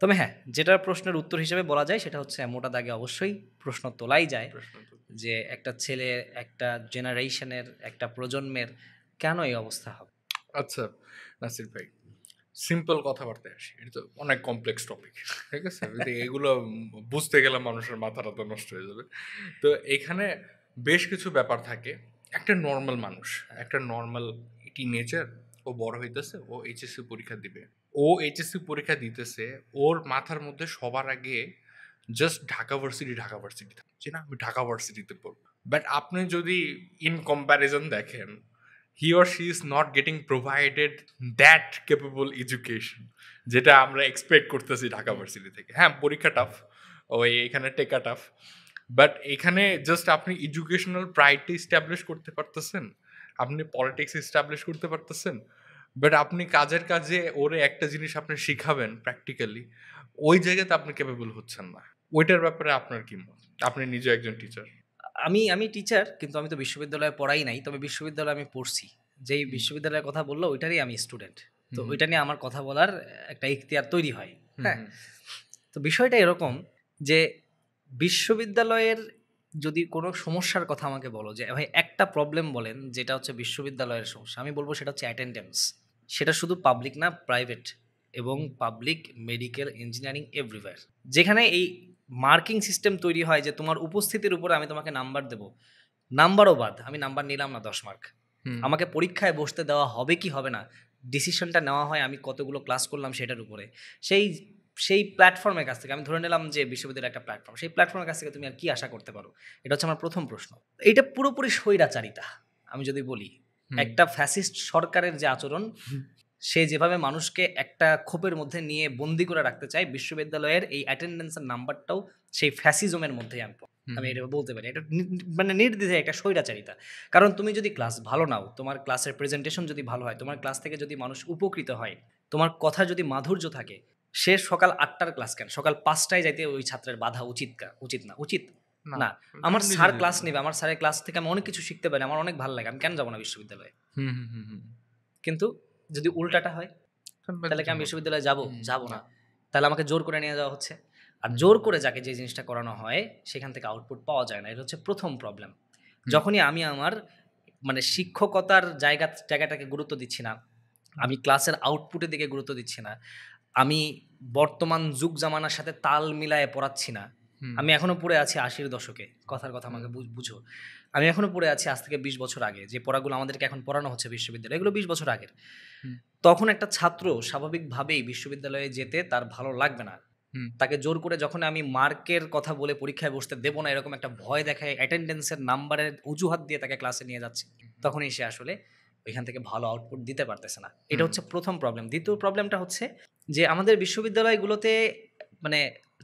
তবে হ্যাঁ, যেটার প্রশ্নের উত্তর হিসেবে বলা যায় সেটা হচ্ছে মোটা দাগে অবশ্যই প্রশ্ন তোলাই যায় প্রশ্ন তো। যে একটা ছেলে, একটা জেনারেশনের, একটা প্রজন্মের কেন এই অবস্থা হবে? আচ্ছা নাসির ভাই, সিম্পল কথাবার্তায় আসি। এটা তো অনেক কমপ্লেক্স টপিক। ঠিক আছে? যদি এগুলো বুঝতে গেলে মানুষের মাথাটা তো নষ্ট হয়ে যাবে। তো এখানে বেশ কিছু ব্যাপার থাকে। একটা নরমাল মানুষ, একটা নরমাল টিনেজার, ও বড় হইতেছে, ও এইচএসসি পরীক্ষা দিবে। ও এইচএসসি পরীক্ষা দিতেছে, ওর মাথার মধ্যে সবার আগে just Dhaka varsity, Dhaka varsity থাকে। যে না আমি ঢাকা ভার্সিটিতে পড়বো। বাট আপনি যদি ইন কম্প্যারিজন দেখেন, he or she is not getting provided that capable education যেটা আমরা এক্সপেক্ট করতেছি ঢাকা ভার্সিটি থেকে। হ্যাঁ, পরীক্ষা টাফ, ওই এখানে টেকা টাফ, বাট এখানে জাস্ট আপনি এডুকেশনাল প্রাইডটা ইস্টাবলিশ করতে পারতেছেন, আপনি পলিটিক্স ইস্টাবলিশ করতে পারতেছেন, বাট আপনি কাজের কাজে ওরে একটা জিনিস আপনি শিখাবেন প্র্যাকটিক্যালি, ওই জায়গাতে আপনি ক্যাপেবল হচ্ছেন না। ওইটার ব্যাপারে আপনার কি মত? আপনি নিজে একজন টিচার। আমি টিচার, কিন্তু আমি তো বিশ্ববিদ্যালয়ে পড়াই নাই, তবে বিশ্ববিদ্যালয়ে আমি পড়ছি। যেই বিশ্ববিদ্যালয়ের কথা বললো ওইটারই আমি স্টুডেন্ট, তো ওইটা নিয়ে আমার কথা বলার একটা ইখতিয়ার তৈরি হয়। হ্যাঁ, তো বিষয়টা এরকম যে বিশ্ববিদ্যালয়ের যদি কোনো সমস্যার কথা আমাকে বলো, যে ভাই একটা প্রবলেম বলেন যেটা হচ্ছে বিশ্ববিদ্যালয়ের সমস্যা, আমি বলবো সেটা হচ্ছে অ্যাটেন্ডেন্স। সেটা শুধু পাবলিক না, প্রাইভেট এবং পাবলিক, মেডিকেল, ইঞ্জিনিয়ারিং, এভরিওয়্যার। যেখানে এই মার্কিং সিস্টেম তৈরি হয় যে তোমার উপস্থিতির উপরে আমি তোমাকে নাম্বার দেবো, নাম্বারও বাদ, আমি নাম্বার নিলাম না 10 মার্ক, আমাকে পরীক্ষায় বসতে দেওয়া হবে কি হবে না ডিসিশনটা নেওয়া হয় আমি কতগুলো ক্লাস করলাম সেটার উপরে। সেই সেই প্ল্যাটফর্মের কাছ থেকে আমি ধরে নিলাম যে বিশ্ববিদ্যালয় একটা প্ল্যাটফর্ম, সেই প্ল্যাটফর্মের কাছ থেকে তুমি আর কি আশা করতে পারো? এটা হচ্ছে আমার প্রথম প্রশ্ন। এটা পুরোপুরি স্বৈরাচারিতা। আমি যদি বলি একটা ফ্যাসিস্ট সরকারের যে আচরণ, সে যেভাবে মানুষকে একটা খোপের মধ্যে নিয়ে বন্দি করে রাখতে চায়, বিশ্ববিদ্যালয়ের এই অ্যাটেন্ডেন্সের নাম্বারটাও সেই ফ্যাসিজমের মধ্যেই আমি এটা বলতে পারি। এটা মানে নির্দ্বিধায় একটা স্বৈরাচারিতা। কারণ তুমি যদি ক্লাস ভালো নাও, তোমার ক্লাসের প্রেজেন্টেশন যদি ভালো হয়, তোমার ক্লাস থেকে যদি মানুষ উপকৃত হয়, তোমার কথা যদি মাধুর্য থাকে, সে সকাল 8টার ক্লাস কেন, সকাল 5টায় যাইতে ওই ছাত্রের বাধা উচিত না? উচিত না। আমার স্যার ক্লাস নেবে, আমার স্যারের ক্লাস থেকে আমি অনেক কিছু শিখতে পারি, আমার অনেক ভালো লাগে, আমি কেন যাবো না বিশ্ববিদ্যালয়ে? কিন্তু যদি উল্টাটা হয়, তাহলে কি আমি বিশ্ববিদ্যালয়ে যাবো না? তাহলে আমাকে জোর করে নিয়ে যাওয়া হচ্ছে। আর জোর করে যাকে যে জিনিসটা করানো হয় সেখান থেকে আউটপুট পাওয়া যায় না। এটা হচ্ছে প্রথম প্রবলেম। যখনই আমি আমার মানে শিক্ষকতার জায়গাটাকে গুরুত্ব দিচ্ছি না, আমি ক্লাসের আউটপুটের দিকে গুরুত্ব দিচ্ছি না, আমি বর্তমান যুগ জামানার সাথে তাল মিলায়ে পড়াচ্ছি না, আমি এখনো পড়ে আছি 80-র দশকে, কথার কথা আমাকে বুঝো, আমি এখনো পড়ে আছি আজ থেকে 20 বছর আগে যে পড়াগুলো আমাদেরকে এখন পড়ানো হচ্ছে বিশ্ববিদ্যালয়ে, এগুলো 20 বছর আগের। তখন একটা ছাত্র স্বাভাবিকভাবেই বিশ্ববিদ্যালয়ে যেতে তার ভালো লাগবে না। তাকে জোর করে যখন আমি মার্কের কথা বলে পরীক্ষায় বসতে দেবো না এরকম একটা ভয় দেখায় অ্যাটেন্ডেন্সের নাম্বারের অজুহাত দিয়ে তাকে ক্লাসে নিয়ে যাচ্ছে, তখনই সে আসলে ওইখান থেকে ভালো আউটপুট দিতে পারতেছে না। এটা হচ্ছে প্রথম প্রবলেম। দ্বিতীয় প্রবলেমটা হচ্ছে যে আমাদের বিশ্ববিদ্যালয়গুলোতে মানে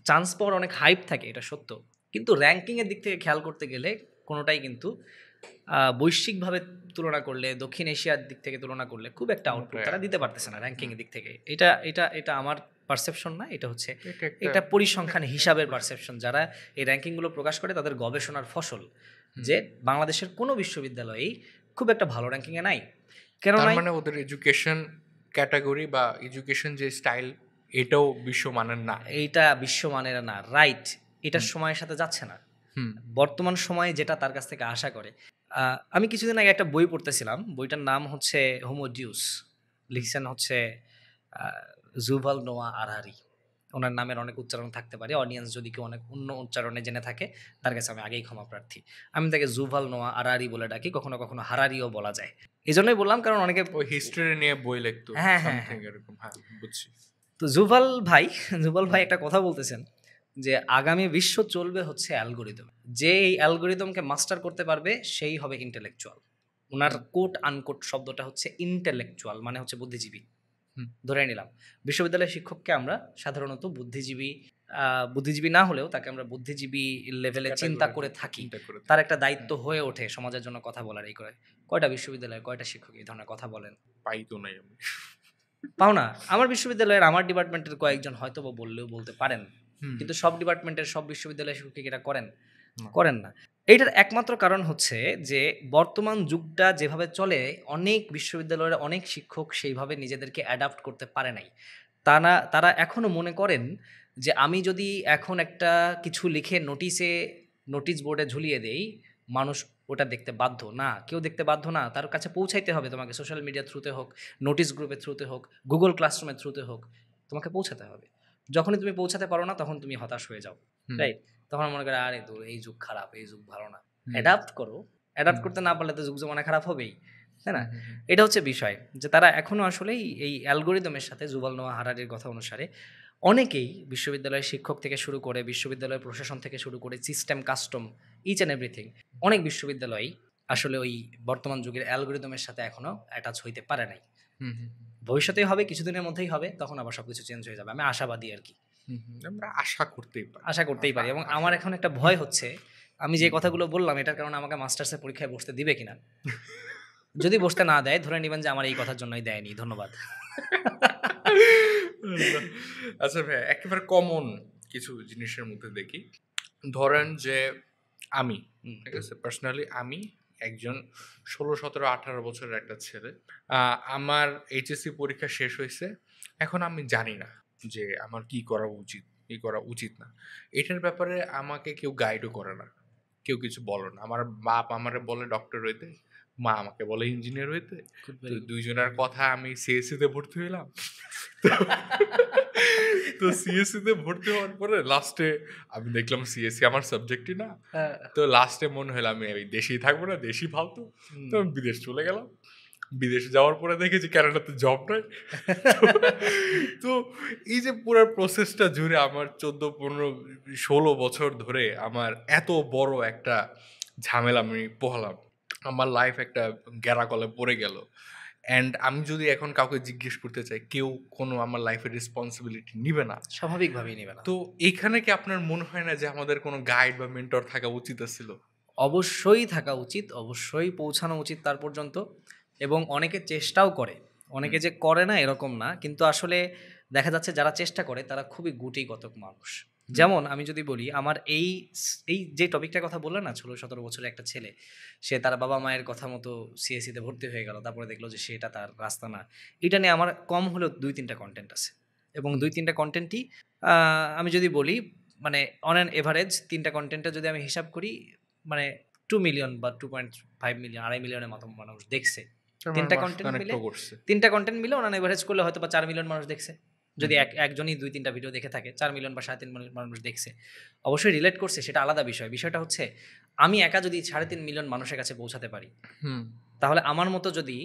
চান্স পাওয়ার অনেক হাইপ থাকে, এটা সত্য, কিন্তু র্যাঙ্কিংয়ের দিক থেকে খেয়াল করতে গেলে কোনোটাই কিন্তু বৈশ্বিকভাবে তুলনা করলে, দক্ষিণ এশিয়ার দিক থেকে তুলনা করলে খুব একটা আউটপুট তারা দিতে পারতেছে না র্যাঙ্কিংয়ের দিক থেকে। এটা আমার পারসেপশন না, এটা হচ্ছে এটা পরিসংখ্যান হিসাবের পারসেপশন। যারা এই র্যাঙ্কিংগুলো প্রকাশ করে তাদের গবেষণার ফসল, যে বাংলাদেশের কোনো বিশ্ববিদ্যালয়েই খুব একটা ভালো র্যাঙ্কিংয়ে নাই। কেন নাই? মানে ওদের এডুকেশন ক্যাটাগরি বা এডুকেশন যে স্টাইল, এটাও বিশ্বমানের না। এইটা বিশ্বমানের না, রাইট, এটার সময়ের সাথে যাচ্ছে না। বর্তমান সময়ে যেটা তার কাছ থেকে আশা করে। আমি কিছুদিন আগে একটা বই পড়তেছিলাম, বইটার নাম হচ্ছে হোমো ডিউস, লিখছেন হচ্ছে যুভাল নোয়া হারারি। ওনার নামের অনেক উচ্চারণ থাকতে পারে, অডিয়েন্স যদি কেউ অনেক অন্য উচ্চারণে জেনে থাকে তার কাছে আমি আগেই ক্ষমা প্রার্থী। আমি তাকে যুভাল নোয়া হারারি বলে ডাকি, কখনো কখনো হারারিও বলা যায়। এই জন্যই বললাম কারণ অনেকে ওই হিস্ট্রি নিয়ে বই লিখতো। হ্যাঁ, এরকম। হ্যাঁ, বুঝছি। তো যুভাল ভাই একটা কথা বলতেছেন যে আগামী বিশ্ব চলবে হচ্ছে অ্যালগোরিদম, যে এই অ্যালগোরিদমকে মাস্টার করতে পারবে সেই হবে ইন্টেলেকচুয়াল। ওনার কোট আনকোট শব্দটা হচ্ছে ইন্টেলেকচুয়াল, মানে হচ্ছে বুদ্ধিজীবী। ধরে নিলাম বিশ্ববিদ্যালয়ের শিক্ষককে আমরা সাধারণত বুদ্ধিজীবী না হলেও তাকে আমরা বুদ্ধিজীবী লেভেলে চিন্তা করে থাকি, তার একটা দায়িত্ব হয়ে ওঠে সমাজের জন্য কথা বলার। এই করে কয়টা বিশ্ববিদ্যালয়ে কয়টা শিক্ষক এই ধরনের কথা বলেন? পাইতো নাই আমি, পাও না? আমার বিশ্ববিদ্যালয়ের আমার ডিপার্টমেন্টের কয়েকজন হয়তো বললেও বলতে পারেন, কিন্তু সব ডিপার্টমেন্টের সব বিশ্ববিদ্যালয়ের শিক্ষক এটা করেন না। এইটার একমাত্র কারণ হচ্ছে যে বর্তমান যুগটা যেভাবে চলে, অনেক বিশ্ববিদ্যালয়ের অনেক শিক্ষক সেইভাবে নিজেদেরকে অ্যাডাপ্ট করতে পারে নাই। তারা এখনো মনে করেন যে আমি যদি এখন একটা কিছু লিখে নোটিশ বোর্ডে ঝুলিয়ে দেই, মানুষ ওটা দেখতে বাধ্য না, কেউ দেখতে বাধ্য না, তার কাছে পৌঁছাইতে হবে তোমাকে, সোশ্যাল মিডিয়ার থ্রুতে হোক, নোটিশ গ্রুপের থ্রুতে হোক, গুগল ক্লাসরুমের থ্রুতে হোক, তোমাকে পৌঁছাতে হবে। যখনই তুমি পৌঁছাতে পারো না তখন তুমি হতাশ হয়ে যাও, রাইট? তখন মনে করে আরে তো এই যুগ খারাপ, এই যুগ ভালো না। অ্যাডাপ্ট করো, অ্যাডাপ্ট করতে না পারলে তো যুগ জমানা খারাপ হবেই, তাই না? এটা হচ্ছে বিষয় যে তারা এখনো আসলেই এই অ্যালগোরিদমের সাথে, যুভাল নোয়া হারারির কথা অনুসারে অনেকেই বিশ্ববিদ্যালয়ের শিক্ষক থেকে শুরু করে, বিশ্ববিদ্যালয়ের প্রশাসন থেকে শুরু করে, system, custom, each and everything, অনেক বিশ্ববিদ্যালয়ই আসলে ওই বর্তমান যুগের অ্যালগোরিদমের সাথে এখনো অ্যাটাচ হইতে পারে নাই। ভবিষ্যতেই হবে, কিছুদিনের মধ্যেই হবে, তখন আবার সবকিছু চেঞ্জ হয়ে যাবে। আমি আশাবাদী আর কি, আমরা আশা করতেই পারি। এবং আমার এখন একটা ভয় হচ্ছে, আমি যে কথাগুলো বললাম এটার কারণে আমাকে মাস্টার্সের পরীক্ষায় বসতে দিবে কিনা। যদি বসতে না দেয়, ধরে নেবেন যে আমার এই কথার জন্যই দেয়নি। ধন্যবাদ। আচ্ছা ভাই, একেবারে কমন কিছু জিনিসের মধ্যে দেখি। ধরেন যে আমি, হুম, ঠিক আছে, পার্সোনালি আমি একজন 16, 17, 18 বছরের একটা ছেলে। আমার এইচএসসি পরীক্ষা শেষ হয়েছে। এখন আমি জানি না যে আমার কি করা উচিত, কি করা উচিত না। এটার ব্যাপারে আমাকে কেউ গাইডও করে না, কেউ কিছু বলে না। আমার বাপ আমারে বলে ডক্টর হইতে, মা আমাকে বলে ইঞ্জিনিয়ার হইতে। খুব তো very good. দুইজনের কথা আমি সিএসসি তে ভর্তি হইলাম। তো সিএসসি তে ভর্তি হওয়ার পরে লাস্টে আমি দেখলাম সিএসসি আমার সাবজেক্টই না। হ্যাঁ, তো লাস্টে মনে হলো আমি এই দেশেই থাকবো না, দেশই ফালতু। হুম। তো আমি বিদেশ চলে গেলাম। বিদেশে যাওয়ার পরে দেখেছি কানাডাতে জব নাই। তো এই যে পুরো প্রসেসটা জুড়ে আমার 14, 15, 16 বছর ধরে আমার এত বড় একটা ঝামেলা আমি পোহালাম। আমার লাইফ একটা গ্যারাকলে পড়ে গেল। অ্যান্ড আমি যদি এখন কাউকে জিজ্ঞেস করতে চাই, কেউ কোনো আমার লাইফের রেসপন্সিবিলিটি নিবে না। স্বাভাবিকভাবেই নেবে না। তো এইখানে কি আপনার মনে হয় না যে আমাদের কোনো গাইড বা মেন্টর থাকা উচিত ছিল? অবশ্যই থাকা উচিত, অবশ্যই পৌঁছানো উচিত তার পর্যন্ত, এবং অনেকে চেষ্টাও করে। অনেকে যে করে না এরকম না, কিন্তু আসলে দেখা যাচ্ছে যারা চেষ্টা করে তারা খুবই গুটিকতক মানুষ। যেমন আমি যদি বলি, আমার এই এই যে টপিকটার কথা বললাম না, 16-17 বছরের একটা ছেলে, সে তার বাবা মায়ের কথা মতো সিএসসিতে ভর্তি হয়ে গেল, তারপরে দেখলো যে সেটা তার রাস্তা না। এটা নিয়ে আমার কম হলেও 2-3টা কন্টেন্ট আছে, এবং 2-3টা কন্টেন্টই আমি যদি বলি, মানে অন অ্যান এভারেজ 3টা কন্টেন্টে যদি আমি হিসাব করি, মানে 2 মিলিয়ন বা 2.5 মিলিয়ন, 2.5 মিলিয়নের মতো মানুষ দেখছে। তিনটা কন্টেন্ট মিলে, করছে। 3টা কন্টেন্ট মিলে অন এভারেজ করলে হয়তো বা 4 মিলিয়ন মানুষ দেখছে। যদি একজনই 2-3টা ভিডিও দেখে থাকে, 4 মিলিয়ন বা 3.5 মিলিয়ন মানুষ দেখছে। অবশ্যই রিলেট করছে, সেটা আলাদা বিষয়। বিষয়টা হচ্ছে, আমি একা যদি 3.5 মিলিয়ন মানুষের কাছে পৌঁছাতে পারি, হুম, তাহলে আমার মতো যদি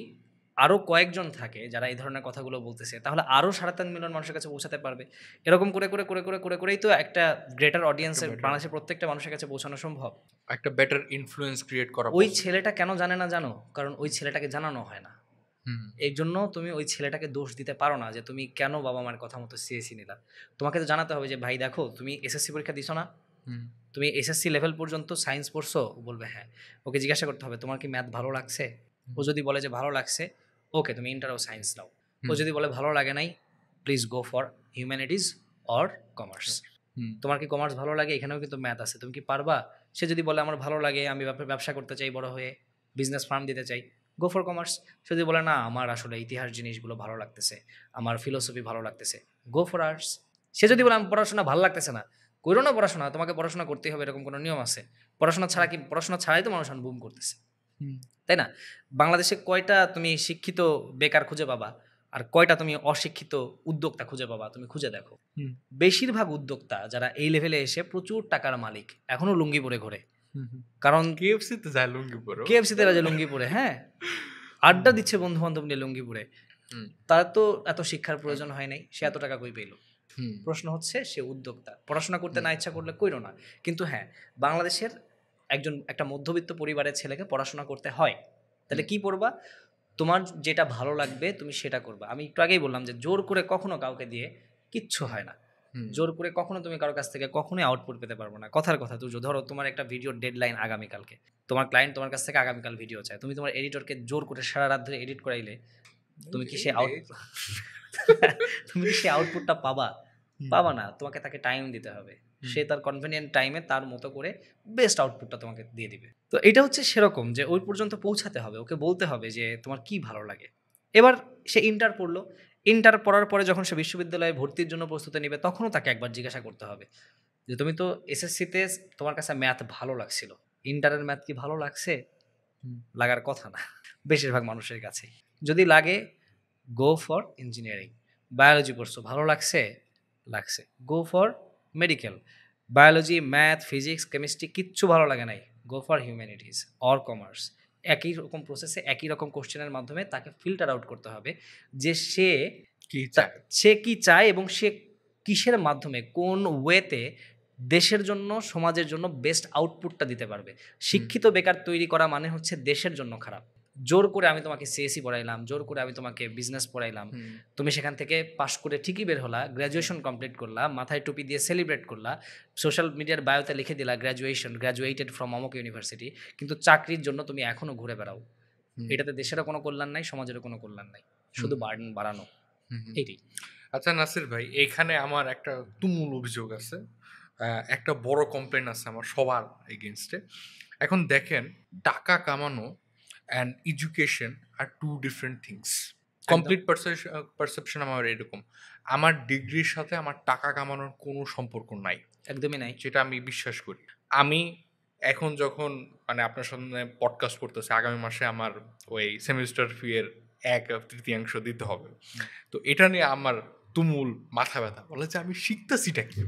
আরো কয়েকজন থাকে যারা এই ধরনের কথাগুলো বলতেছে, তাহলে আরো 3.5 মিলিয়ন মানুষের কাছে পৌঁছাতে পারবে। এরকম করে করে করে করে করে করেই তো একটা গ্রেটার অডিয়েন্সের, বাংলাদেশের প্রত্যেকটা মানুষের কাছে পৌঁছানো সম্ভব। একটা বেটার ইনফ্লুয়েন্স ক্রিয়েট করা ওই possible। ছেলেটা কেন জানে না জানো? কারণ ওই ছেলেটাকে জানানো হয় না। হুম, এই জন্য তুমি ওই ছেলেটাকে দোষ দিতে পারো না যে তুমি কেন বাবা মার কথা মতো সিএসসি নিলা। তোমাকে তো জানাতে হবে যে ভাই দেখো, তুমি এসএসসি পরীক্ষা দিছো না, হুম, তুমি এসএসসি লেভেল পর্যন্ত সায়েন্স পড়ছো? ও বলবে হ্যাঁ। ওকে জিজ্ঞাসা করতে হবে তোমার কি ম্যাথ ভালো লাগছে? ও যদি বলে যে ভালো লাগছে, ওকে তুমি ইন্টার ও সায়েন্স নাও। ও যদি বলে ভালো লাগে নাই, please go for humanities or commerce. Hmm, তোমার কি কমার্স ভালো লাগে? এখানেও কিন্তু ম্যাথ আছে, তুমি কি পারবা? সে যদি বলে আমার ভালো লাগে, আমি ব্যবসা করতে চাই, বড় হয়ে বিজনেস ফার্ম দিতে চাই, গো ফর কমার্স। সে যদি বলে না আমার আসলে ইতিহাস জিনিসগুলো ভালো লাগতেছে, আমার ফিলোসফি ভালো লাগতেছে, গো ফর আর্টস। সে যদি বলে আমার পড়াশোনা ভালো লাগতেছে না, করো না পড়াশোনা, তোমাকে পড়াশোনা করতেই হবে এরকম কোনো নিয়ম আছে? পড়াশোনা ছাড়া কি, পড়াশোনা ছাড়াই তো মানুষ বুম করতেছে, হুম, তাই না? বাংলাদেশে কয়টা তুমি শিক্ষিত বেকার খুঁজে পাবা, আর কয়টা তুমি অশিক্ষিত উদ্যোক্তা খুঁজে পাবা? তুমি খুঁজে দেখো। হুম, বেশিরভাগ উদ্যোক্তা যারা এই লেভেলে এসে প্রচুর টাকার মালিক, এখনো লুঙ্গি পরে ঘোরে। হুম, হুম। কারণ কেএফসি তে যায় লুঙ্গি পরে। কেএফসিতে বাজে লুঙ্গি পরে, হ্যাঁ, আড্ডা দিচ্ছে বন্ধু বান্ধব নিয়ে লুঙ্গি পরে। হুম, তার তো এত শিক্ষার প্রয়োজন হয় নাই, সে এত টাকা কই পেল? হুম, প্রশ্ন হচ্ছে সে উদ্যোক্তা, পড়াশোনা করতে না ইচ্ছা করলে কইরো না। কিন্তু হ্যাঁ, বাংলাদেশের একটা মধ্যবিত্ত পরিবারের ছেলেকে পড়াশোনা করতে হয়, তাহলে কি পড়বা? তোমার যেটা ভালো লাগবে তুমি সেটা করবা। আমি একটু আগেই বললাম যে জোর করে কখনো কাউকে দিয়ে কিচ্ছু হয় না। হুম, জোর করে কখনো তুমি কারো কাছ থেকে কখনোই আউটপুট পেতে পারবো না। কথার কথা, তুই ধরো তোমার একটা ভিডিওর ডেডলাইন আগামীকালকে, তোমার ক্লায়েন্ট তোমার কাছ থেকে আগামীকাল ভিডিও চায়, তুমি তোমার এডিটরকে জোর করে সারা রাত ধরে এডিট করাইলে তুমি কি সে তুমি কি সে আউটপুটটা পাবা? পাবা না। তোমাকে তাকে টাইম দিতে হবে, সে তার কনভেনিয়েন্ট টাইমে তার মতো করে বেস্ট আউটপুটটা তোমাকে দিয়ে দিবে। তো এটা হচ্ছে সেরকম যে ওই পর্যন্ত পৌঁছাতে হবে, ওকে বলতে হবে যে তোমার কি ভালো লাগে। এবার সে ইন্টার পড়লো, ইন্টার পড়ার পরে যখন সে বিশ্ববিদ্যালয়ে ভর্তির জন্য প্রস্তুতি নেবে, তখনও তাকে একবার জিজ্ঞাসা করতে হবে যে তুমি তো এসএসসিতে তোমার কাছে ম্যাথ ভালো লাগছিল, ইন্টারের ম্যাথ কি ভালো লাগছে? লাগার কথা না বেশিরভাগ মানুষের কাছে। যদি লাগে, গো ফর ইঞ্জিনিয়ারিং। বায়োলজি পড়ছো, ভালো লাগছে? লাগছে, go for medical. Biology, math, physics, chemistry কিচ্ছু ভালো লাগে নাই, go for humanities or commerce. একই রকম প্রসেসে, একই রকম কোশ্চেনের মাধ্যমে তাকে ফিল্টার আউট করতে হবে যে কি চায়? সে কি চায় এবং সে কিসের মাধ্যমে, কোন ওয়েতে দেশের জন্য, সমাজের জন্য বেস্ট আউটপুটটা দিতে পারবে। শিক্ষিত বেকার তৈরি করা মানে হচ্ছে দেশের জন্য খারাপ। জোর করে আমি তোমাকে সিএসসি পড়াইলাম, জোর করে আমি তোমাকে বিজনেস পড়াইলাম, তুমি সেখান থেকে পাশ করে ঠিকই বের হলা, গ্র্যাজুয়েশন কমপ্লিট করলা, মাথায় টুপি দিয়ে সেলিব্রেট করলা, সোশ্যাল মিডিয়ার বায়োতে লিখে দিলা গ্র্যাজুয়েটেড ফ্রম অমুক ইউনিভার্সিটি, কিন্তু চাকরির জন্য তুমি এখনো ঘুরে বেড়াও। এটাতে দেশেরও কোনো কল্যাণ নাই, সমাজেরও কোনো কল্যাণ নাই, শুধু বার্ডেন বাড়ানো। এটাই। আচ্ছা নাসির ভাই, এইখানে আমার একটা তুমুল অভিযোগ আছে, একটা বড় কমপ্লেন আছে আমার সবার এগেনস্টে। এখন দেখেন, টাকা কামানো অ্যান্ড এডুকেশন আর টু ডিফারেন্ট থিংস। একদম কমপ্লিট পারসেপশন আমার এরকম। আমার ডিগ্রির সাথে আমার টাকা কামানোর কোনো সম্পর্ক নাই, একদমই নাই। যেটা আমি বিশ্বাস করি। আমি এখন যখন মানে আপনার সামনে পডকাস্ট করতেছি, আগামী মাসে আমার ওই সেমিস্টার ফি এর 1/3 দিতে হবে। হুম। তো এটা নিয়ে আমার তুমুল মাথা ব্যথা, বলে যে আমি শিখতেছিটা কি?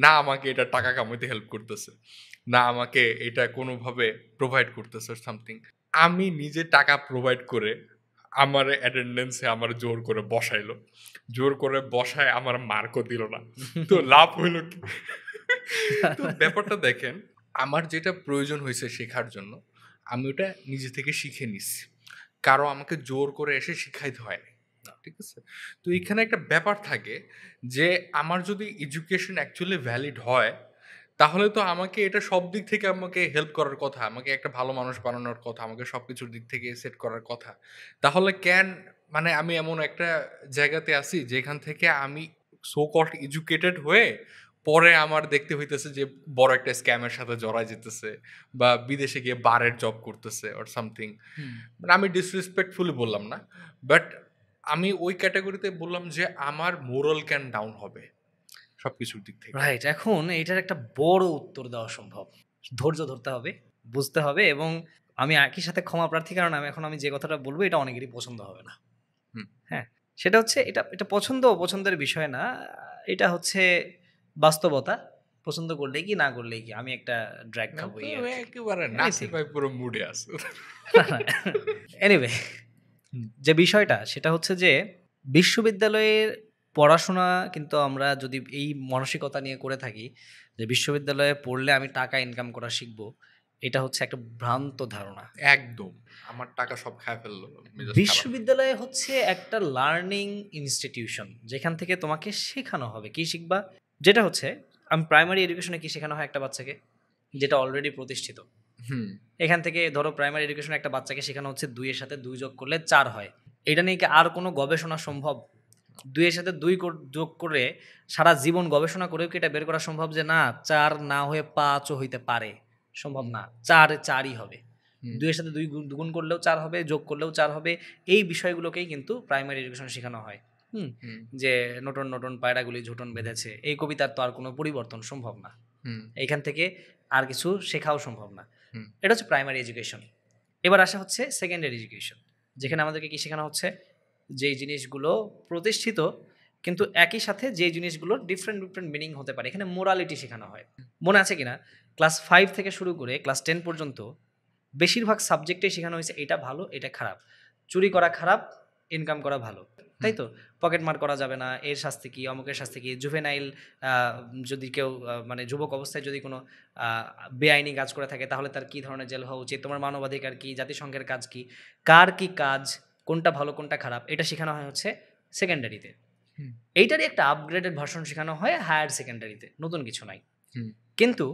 না আমাকে এটা টাকা কামাইতে হেল্প করতেছে, না আমাকে এটা কোনোভাবে প্রোভাইড করতেছে সামথিং। আমি নিজে টাকা প্রোভাইড করে আমার অ্যাটেন্ডেন্সে আমার জোর করে বসাইলো, জোর করে বসায় আমার মার্কও দিল না। তো লাভ হইলো কি? তো ব্যাপারটা দেখেন, আমার যেটা প্রয়োজন হয়েছে শেখার জন্য, আমি ওটা নিজে থেকে শিখে নিছি, কারো আমাকে জোর করে এসে শিখাইতে হয় না। ঠিক আছে? তো এখানে একটা ব্যাপার থাকে যে আমার যদি এডুকেশন অ্যাকচুয়ালি ভ্যালিড হয়, তাহলে তো আমাকে এটা সব দিক থেকে আমাকে হেল্প করার কথা, আমাকে একটা ভালো মানুষ বানানোর কথা, আমাকে সবকিছুর দিক থেকে সেট করার কথা। তাহলে কেন মানে আমি এমন একটা জায়গাতে আছি যেখান থেকে আমি সো কল্ড এডুকেটেড হয়ে পরে আমার দেখতে হইতেছে যে বড় একটা স্ক্যামের সাথে জড়ায় যেতেছে, বা বিদেশে গিয়ে বারের জব করতেছে অর সামথিং। হুম। মানে আমি ডিসরেসপেক্টফুলি বললাম না, বাট আমি ওই ক্যাটাগরিতে বললাম যে আমার মোরাল ক্যান ডাউন হবে সবকিছুর দিক থেকে। রাইট। এখন এইটার একটা বড় উত্তর দেওয়া সম্ভব। ধৈর্য ধরতে হবে, বুঝতে হবে এবং আমি একই সাথে ক্ষমা প্রার্থী, কারণ আমি যে কথাটা বলব এটা অনেকেরই পছন্দ হবে না। হুম। হ্যাঁ? সেটা হচ্ছে এটা পছন্দ অপছন্দের বিষয় না। এটা হচ্ছে বাস্তবতা। পছন্দ করলেই কি, না করলেই কি। আমি একটা ড্রাগ খাবো এই আরকি। একেবারে নাসির এনিথিং। ভাই পুরো মুডে আছে। এনিওয়ে, যে বিষয়টা সেটা হচ্ছে যে বিশ্ববিদ্যালয়ের পড়াশোনা কিন্তু আমরা যদি এই মানসিকতা নিয়ে করে থাকি যে বিশ্ববিদ্যালয়ে পড়লে আমি টাকা ইনকাম করা শিখবো, এটা হচ্ছে একটা ভ্রান্ত ধারণা। একদম আমার টাকা সব খায় ফেললো, মেজাজ খারাপ। বিশ্ববিদ্যালয় হচ্ছে একটা লার্নিং ইনস্টিটিউশন, যেখান থেকে তোমাকে শেখানো হবে। কি শিখবা? যেটা হচ্ছে, আমি প্রাইমারি এডুকেশনে কি শেখানো হয় একটা বাচ্চাকে, যেটা অলরেডি প্রতিষ্ঠিত। হুম। এখান থেকে ধরো প্রাইমারি এডুকেশনে একটা বাচ্চাকে শেখানো হচ্ছে ২ এর সাথে ২ যোগ করলে ৪ হয়। এটা নিয়ে কি আর কোনো গবেষণা সম্ভব? ২ এর সাথে ২ যোগ করে সারা জীবন গবেষণা করেও কি এটা বের করা সম্ভব যে না ৪ না হয়ে ৫ ও হইতে পারে? সম্ভব না। ৪ ৪ই হবে। হুম। ২ এর সাথে ২ গুণ করলেও ৪ হবে, যোগ করলেও ৪ হবে। এই বিষয়গুলোকেই কিন্তু প্রাইমারি এডুকেশনে শেখানো হয়। হুম? হুম। যে নটন, নটন পায়রাগুলি ঝুঁটন বেঁধেছে। এই কবিতার তো আর কোনো পরিবর্তন সম্ভব না। হুম। এইখান থেকে আর কিছু শেখাও সম্ভব না। হুম। এটা হচ্ছে প্রাইমারি এডুকেশন। এবার আসা হচ্ছে সেকেন্ডারি এডুকেশন। যেখানে আমাদেরকে কি শেখানো হচ্ছে? যেই জিনিসগুলো প্রতিষ্ঠিত, কিন্তু একই সাথে যেই জিনিসগুলোর ডিফারেন্ট মিনিং হতে পারে। এখানে মোরালিটি শেখানো হয়। মনে আছে কিনা? ক্লাস ৫ থেকে শুরু করে ক্লাস ১০ পর্যন্ত বেশিরভাগ সাবজেক্টেই শেখানো হয়েছে এটা ভালো, এটা খারাপ। চুরি করা খারাপ, ইনকাম করা ভালো। তাই তো? পকেটমার করা যাবে না, এর শাস্তি কি, অমুকের শাস্তি কি, জুভেনাইল আ যদি কেউ মানে যুবক অবস্থায় যদি কোনো আ বেআইনি কাজ করে থাকে তাহলে তার কি ধরনের জেল হওয়া উচিত, তোমার মানবাধিকার কি, জাতিসংঘের কাজ কি, কার কি কাজ, কোনটা ভালো কোনটা খারাপ, এটা শেখানো হয় হচ্ছে সেকেন্ডারিতে। হুম। এইটারই একটা আপগ্রেডেড ভার্সন শেখানো হয় হায়ার সেকেন্ডারিতে। নতুন কিছু নাই। হুম। কিন্তু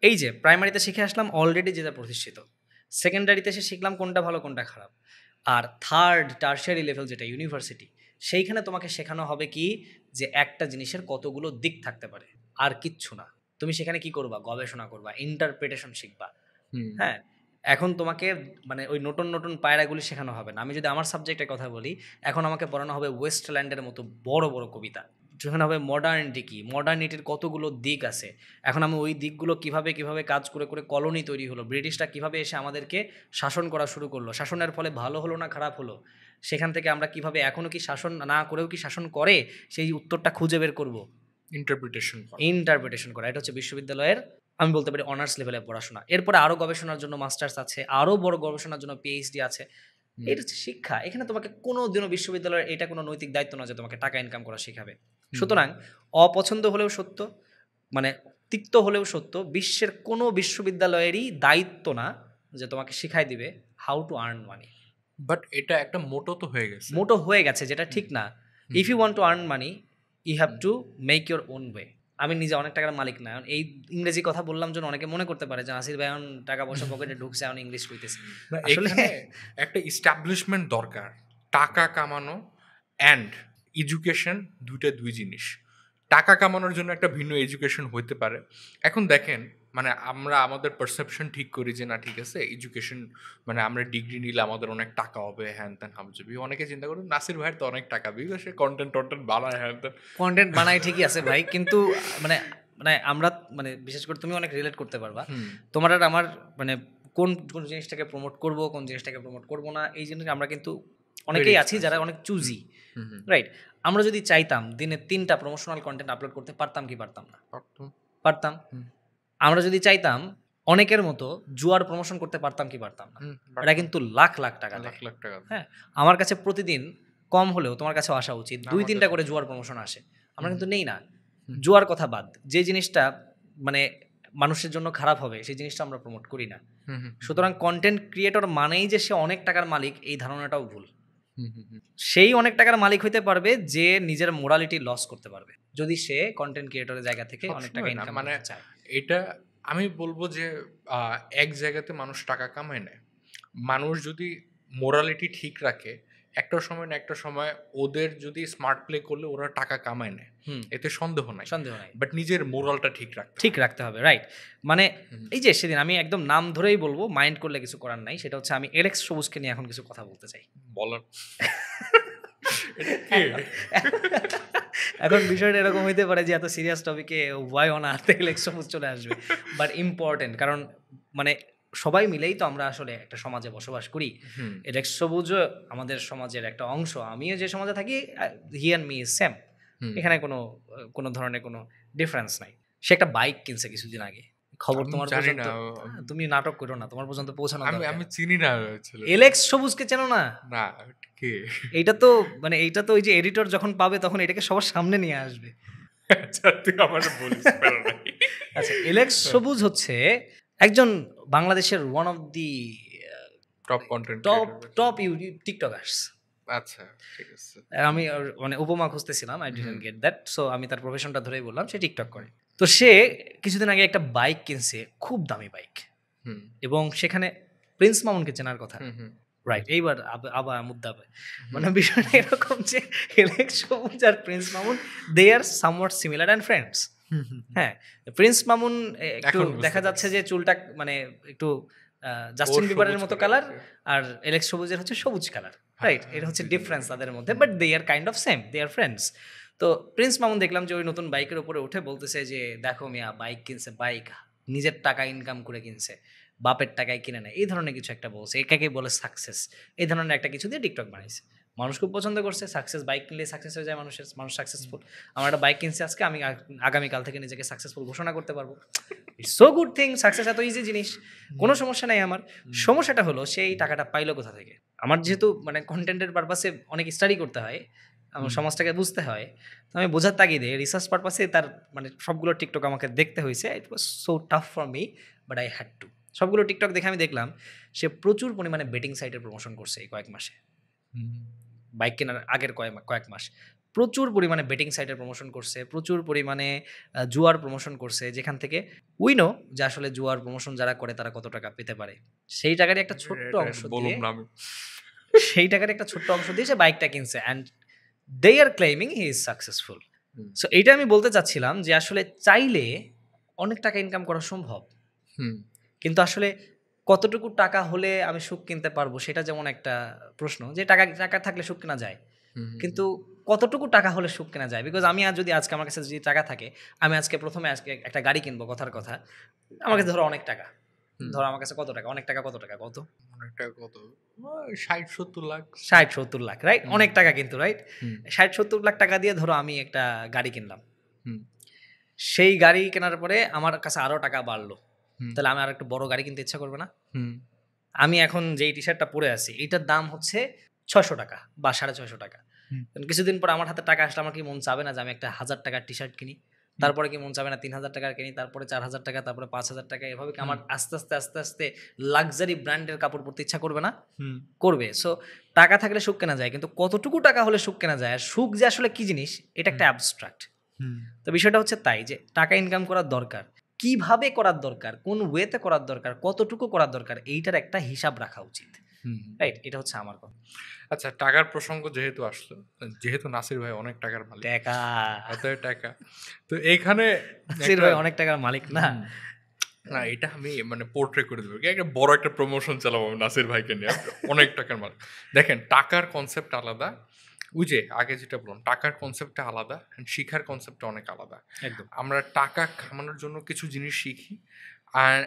এই যে প্রাইমারিতে শিখে আসলাম অলরেডি যেটা প্রতিষ্ঠিত। সেকেন্ডারিতে এসে শিখলাম কোনটা ভালো কোনটা খারাপ। আর থার্ড টারশিয়ারি লেভেল যেটা ইউনিভার্সিটি, সেইখানে তোমাকে শেখানো হবে কি যে একটা জিনিসের কতগুলো দিক থাকতে পারে। আর কিচ্ছু না। তুমি সেখানে কি করবা? গবেষণা করবা, ইন্টারপ্রিটেশন শিখবা। হুম। হ্যাঁ? এখন তোমাকে মানে ওই নতুন পায়রাগুলি শেখানো হবে না। আমি যদি আমার সাবজেক্টের কথা বলি, এখন আমাকে পড়ানো হবে ওয়েস্টল্যান্ডের মতো বড় কবিতা। যেখানে হবে মডার্নিটি কি, মডার্নিটির কতগুলো দিক আছে। এখন আমি ওই দিকগুলো কিভাবে কাজ করে কলোনি তৈরি হলো। ব্রিটিশরা কিভাবে এসে আমাদেরকে শাসন করা শুরু করলো। শাসনের ফলে ভালো হলো না খারাপ হলো। সেখান থেকে আমরা কিভাবে এখনো কি শাসন না করেও কি শাসন করে, সেই উত্তরটা খুঁজে বের করব। ইন্টারপ্রিটেশন করা। ইন্টারপ্রিটেশন করা। এটা হচ্ছে বিশ্ববিদ্যালয়ের আমি বলতে পারি অনার্স লেভেলের পড়াশোনা। এরপরে আরো গবেষণার জন্য মাস্টার্স আছে, আরো বড় গবেষণার জন্য পিএইচডি আছে। হুম। এটা হচ্ছে শিক্ষা। এখানে তোমাকে কোনোদিনও বিশ্ববিদ্যালয়ের এটা কোনো নৈতিক দায়িত্ব না যে তোমাকে টাকা ইনকাম করা শিখাবে। হুম। সুতরাং অপছন্দ হলেও সত্য, মানে তিক্ত হলেও সত্য, বিশ্বের কোনো বিশ্ববিদ্যালয়েরই দায়িত্ব না যে তোমাকে শিখাই দিবে how to earn money. But এটা একটা মোটো তো হয়ে গেছে। মোটো হয়ে গেছে, যেটা ঠিক না। Hmm. If you want to earn money, you have to make your own way. আমি নিজে অনেক টাকার মালিক না। এই ইংরেজি কথা বললাম জন্য অনেকে মনে করতে পারে যে নাসির ভাই এখন টাকা পয়সা পকেটে ঢুকছে, এখন ইংলিশ কইতেছে। আসলে এখানে একটা এস্টাবলিশমেন্ট দরকার, টাকা কামানো অ্যান্ড এডুকেশন দুই জিনিস। টাকা কামানোর জন্য একটা ভিন্ন এডুকেশন হইতে পারে। এখন দেখেন মানে আমরা আমাদের পারসেপশন ঠিক করি যে না ঠিক আছে এডুকেশন মানে আমরা ডিগ্রি নিলে আমাদের অনেক টাকা হবে হ্যান ত্যান হামজাবি। অনেকে চিন্তা করেন নাসির ভাইয়ের তো অনেক টাকা, বিকজ সে কন্টেন্ট বানায় হ্যান ত্যান। কন্টেন্ট বানাই ঠিকই আছে ভাই, কিন্তু মানে মানে আমরা মানে বিশেষ করে তুমি অনেক রিলেট করতে পারবা। তোমার আর আমার মানে কোন কোন জিনিসটাকে প্রমোট করব, কোন জিনিসটাকে প্রমোট করব না, এই জিনিস আমরা কিন্তু অনেকেই আছি যারা অনেক চুজি, রাইট? আমরা যদি চাইতাম দিনে 3টা প্রমোশনাল কন্টেন্ট আপলোড করতে পারতাম কি পারতাম না? পারতাম। আমরা যদি চাইতাম অনেকের মতো জুয়ার প্রমোশন করতে পারতাম কি পারতাম না? এটা কিন্তু লাখ লাখ টাকা, লাখ লাখ টাকা। হ্যাঁ, আমার কাছে প্রতিদিন কম হলেও তোমার কাছে আসা উচিত 2-3টা করে জুয়ার প্রমোশন আসে, আমরা কিন্তু নেই না। জুয়ার কথা বাদ, যে জিনিসটা মানে মানুষের জন্য খারাপ হবে সেই জিনিসটা আমরা প্রমোট করি না। সুতরাং কন্টেন্ট ক্রিয়েটর মানেই যে সে অনেক টাকার মালিক, এই ধারণাটাও ভুল। সেই অনেক টাকার মালিক হইতে পারবে যে নিজের মোরালিটি লস করতে পারবে যদি সে কন্টেন্ট ক্রিয়েটরের জায়গা থেকে অনেক টাকা ইনকাম করতে চায়। এটা আমি বলবো যে এক জায়গাতে মানুষ টাকা কামায় নেয়, মানুষ যদি মোরালিটি ঠিক রাখে একটা সময় না একটা সময় ওদের যদি স্মার্ট প্লে করলে ওরা টাকা কামায় নেয়, এতে সন্দেহ নাই, বাট নিজের মোরালটা ঠিক রাখতে হবে, রাইট? মানে এই যে সেদিন আমি একদম নাম ধরেই বলবো, মাইন্ড করলে কিছু করার নাই, সেটা হচ্ছে আমি এলেক্স সবুজকে নিয়ে এখন কিছু কথা বলতে চাই। বলেন। এখন বিষয়টা এরকম হইতে পারে যে এত সিরিয়াস টপিকে ওয়াই অন আর্থ এলেক্স সবুজ চলে আসবে, বাট ইম্পর্টেন্ট, কারণ মানে সবাই মিলেই তো আমরা আসলে একটা সমাজে বসবাস করি। এলেক্স সবুজ আমাদের সমাজের একটা অংশ, আমিও যে সমাজে থাকি he and me is same, এখানে কোনো ধরনের কোনো ডিফারেন্স নাই। সে একটা বাইক কিনছে কিছুদিন আগে, খবর তোমার পর্যন্ত, তুমি নাটক করো না, তোমার পর্যন্ত পৌঁছানো দরকার। আমি চিনি না এলেক্স সবুজকে চেনো না? না, কে এইটা তো মানে এইটা তো ওই যে এডিটর যখন পাবে তখন এটাকে সবার সামনে নিয়ে আসবে। আচ্ছা তুই আমারে বলিস। আচ্ছা, এলেক্স সবুজ হচ্ছে একজন বাংলাদেশের one of the top content top TikTokers. আচ্ছা ঠিক আছে, আমি মানে উপমা খুঁজতেছিলাম, I didn't get that, so আমি তার প্রফেশনটা ধরেই বললাম সে টিকটক করে। তো সে কিছুদিন আগে একটা বাইক কিনছে, খুব দামি বাইক, এবং সেখানে প্রিন্স মামুনকে চেনার কথা, রাইট? এইবার আবার মুদ্দা পায়, মানে বিষয়টা এরকম যে এলেক্স সবুজ আর Prince Mamun they are somewhat similar and friends. হ্যাঁ, প্রিন্স মামুন একটু দেখা যাচ্ছে যে চুলটা মানে একটু জাস্টিন বিবারের মতো কালার, আর এলেক্স সবুজের হচ্ছে সবুজ কালার, রাইট? এটা হচ্ছে ডিফারেন্স তাদের মধ্যে, but they are kind of same, they are friends. তো প্রিন্স মামুন দেখলাম যে ওই নতুন বাইকের উপরে উঠে বলতেছে যে দেখো মিয়া, বাইক কিনছে, বাইক নিজের টাকা ইনকাম করে কিনছে, বাপের টাকায় কিনে নেয়, এই ধরনের কিছু একটা বলছে, এটাকে বলে সাকসেস, এই ধরনের একটা কিছু দিয়ে টিকটক বানাইছে। মানুষ খুব পছন্দ করছে, সাকসেস, বাইক কিনলে সাকসেস হয়ে যায় মানুষ সাকসেসফুল। আমার একটা বাইক কিনছে আজকে, আমি আগামীকাল থেকে নিজেকে সাকসেসফুল ঘোষণা করতে পারবো। It's so good thing, success এত ইজি জিনিস, কোনো সমস্যা নাই আমার। সমস্যাটা হলো সেই টাকাটা পাইলো কোথা থেকে? আমার যেহেতু মানে কন্টেন্টের পারপাসে অনেক স্টাডি করতে হয়, আমার সমাজটাকে বুঝতে হয়, তো আমি বোঝার তাগিদে রিসার্চ পারপাসে তার মানে সবগুলো টিকটক আমাকে দেখতে হয়েছে। It was so tough for me, but I had to. সবগুলো টিকটক দেখে আমি দেখলাম সে প্রচুর পরিমাণে বেটিং সাইটের প্রমোশন করছে এই কয়েক মাসে, বাইক কেনার আগের কয়েক মাস প্রচুর পরিমাণে বেটিং সাইটের প্রমোশন করছে, প্রচুর পরিমাণে জুয়ার প্রমোশন করছে, যেখান থেকে উইনো যে আসলে জুয়ার প্রমোশন যারা করে তারা কত টাকা পেতে পারে। সেই টাকার একটা ছোট্ট অংশ দিয়ে সে বাইকটা কিনছে, and they are claiming he is successful. So এইটা আমি বলতে চাচ্ছিলাম যে আসলে চাইলে অনেক টাকা ইনকাম করা সম্ভব, কিন্তু আসলে কতটুকু টাকা হলে আমি সুখ কিনতে পারবো সেটা যেমন একটা প্রশ্ন, যে টাকা থাকলে সুখ কেনা যায়, কিন্তু কতটুকু টাকা হলে সুখ কেনা যায়? বিকজ আমি আজকে আমার কাছে যদি টাকা থাকে, আমি প্রথমে একটা গাড়ি কিনবো, কথার কথা, আমার কাছে ধরো অনেক টাকা, ধরো আমার কাছে কত টাকা, অনেক টাকা, কত 60-70 লাখ, রাইট? অনেক টাকা কিন্তু, রাইট? 60-70 লাখ টাকা দিয়ে ধরো আমি একটা গাড়ি কিনলাম, সেই গাড়ি কেনার পরে আমার কাছে আরো টাকা বাড়লো, তাহলে আমি আর একটু বড় গাড়ি কিনতে ইচ্ছা করবে না? আমি এখন যেই টি শার্টটা পরে আছি এটার দাম হচ্ছে 600 টাকা বা 650 টাকা, কিছুদিন পর আমার হাতে টাকা আসলে আমার কি মন চাবে না যে আমি একটা 1000 টাকার টি শার্ট কিনি? তারপরে কি মন চাবে না 3000 টাকার কিনি, তারপরে 4000 টাকা, তারপরে 5000 টাকা, এভাবে কি আমার আস্তে আস্তে লাক্সারি ব্র্যান্ডের কাপড় পরতে ইচ্ছা করবে না? করবে। সো টাকা থাকলে সুখ কেনা যায়, কিন্তু কতটুকু টাকা হলে সুখ কেনা যায়, আর সুখ যে আসলে কি জিনিস এটা একটা অ্যাবস্ট্রাক্ট। তো বিষয়টা হচ্ছে তাই যে টাকা ইনকাম করার দরকার, কিভাবে করার দরকার, কোন ওয়েতে করার দরকার, কতটুকু করার দরকার, এইটার একটা হিসাব রাখা উচিত। হুম। রাইট? এটা হচ্ছে আমার কথা। আচ্ছা, টাকার প্রসঙ্গ যেহেতু আসলো, যেহেতু নাসির ভাই অনেক টাকার মালিক, টাকা। অতএব টাকা। তো এইখানে নাসির একটা ভাই অনেক টাকার মালিক না? হুম, না এটা আমি মানে পোর্ট্রে করে দেবো। একটা বড় একটা প্রমোশন চালাবো আমি নাসির ভাইকে নিয়ে। অনেক টাকার মালিক। দেখেন টাকার কনসেপ্ট আলাদা। ওই যে আগে যেটা বললাম টাকার কনসেপ্টটা আলাদা, শিখার কনসেপ্টটা অনেক আলাদা। একদম। আমরা টাকা কামানোর জন্য কিছু জিনিস শিখি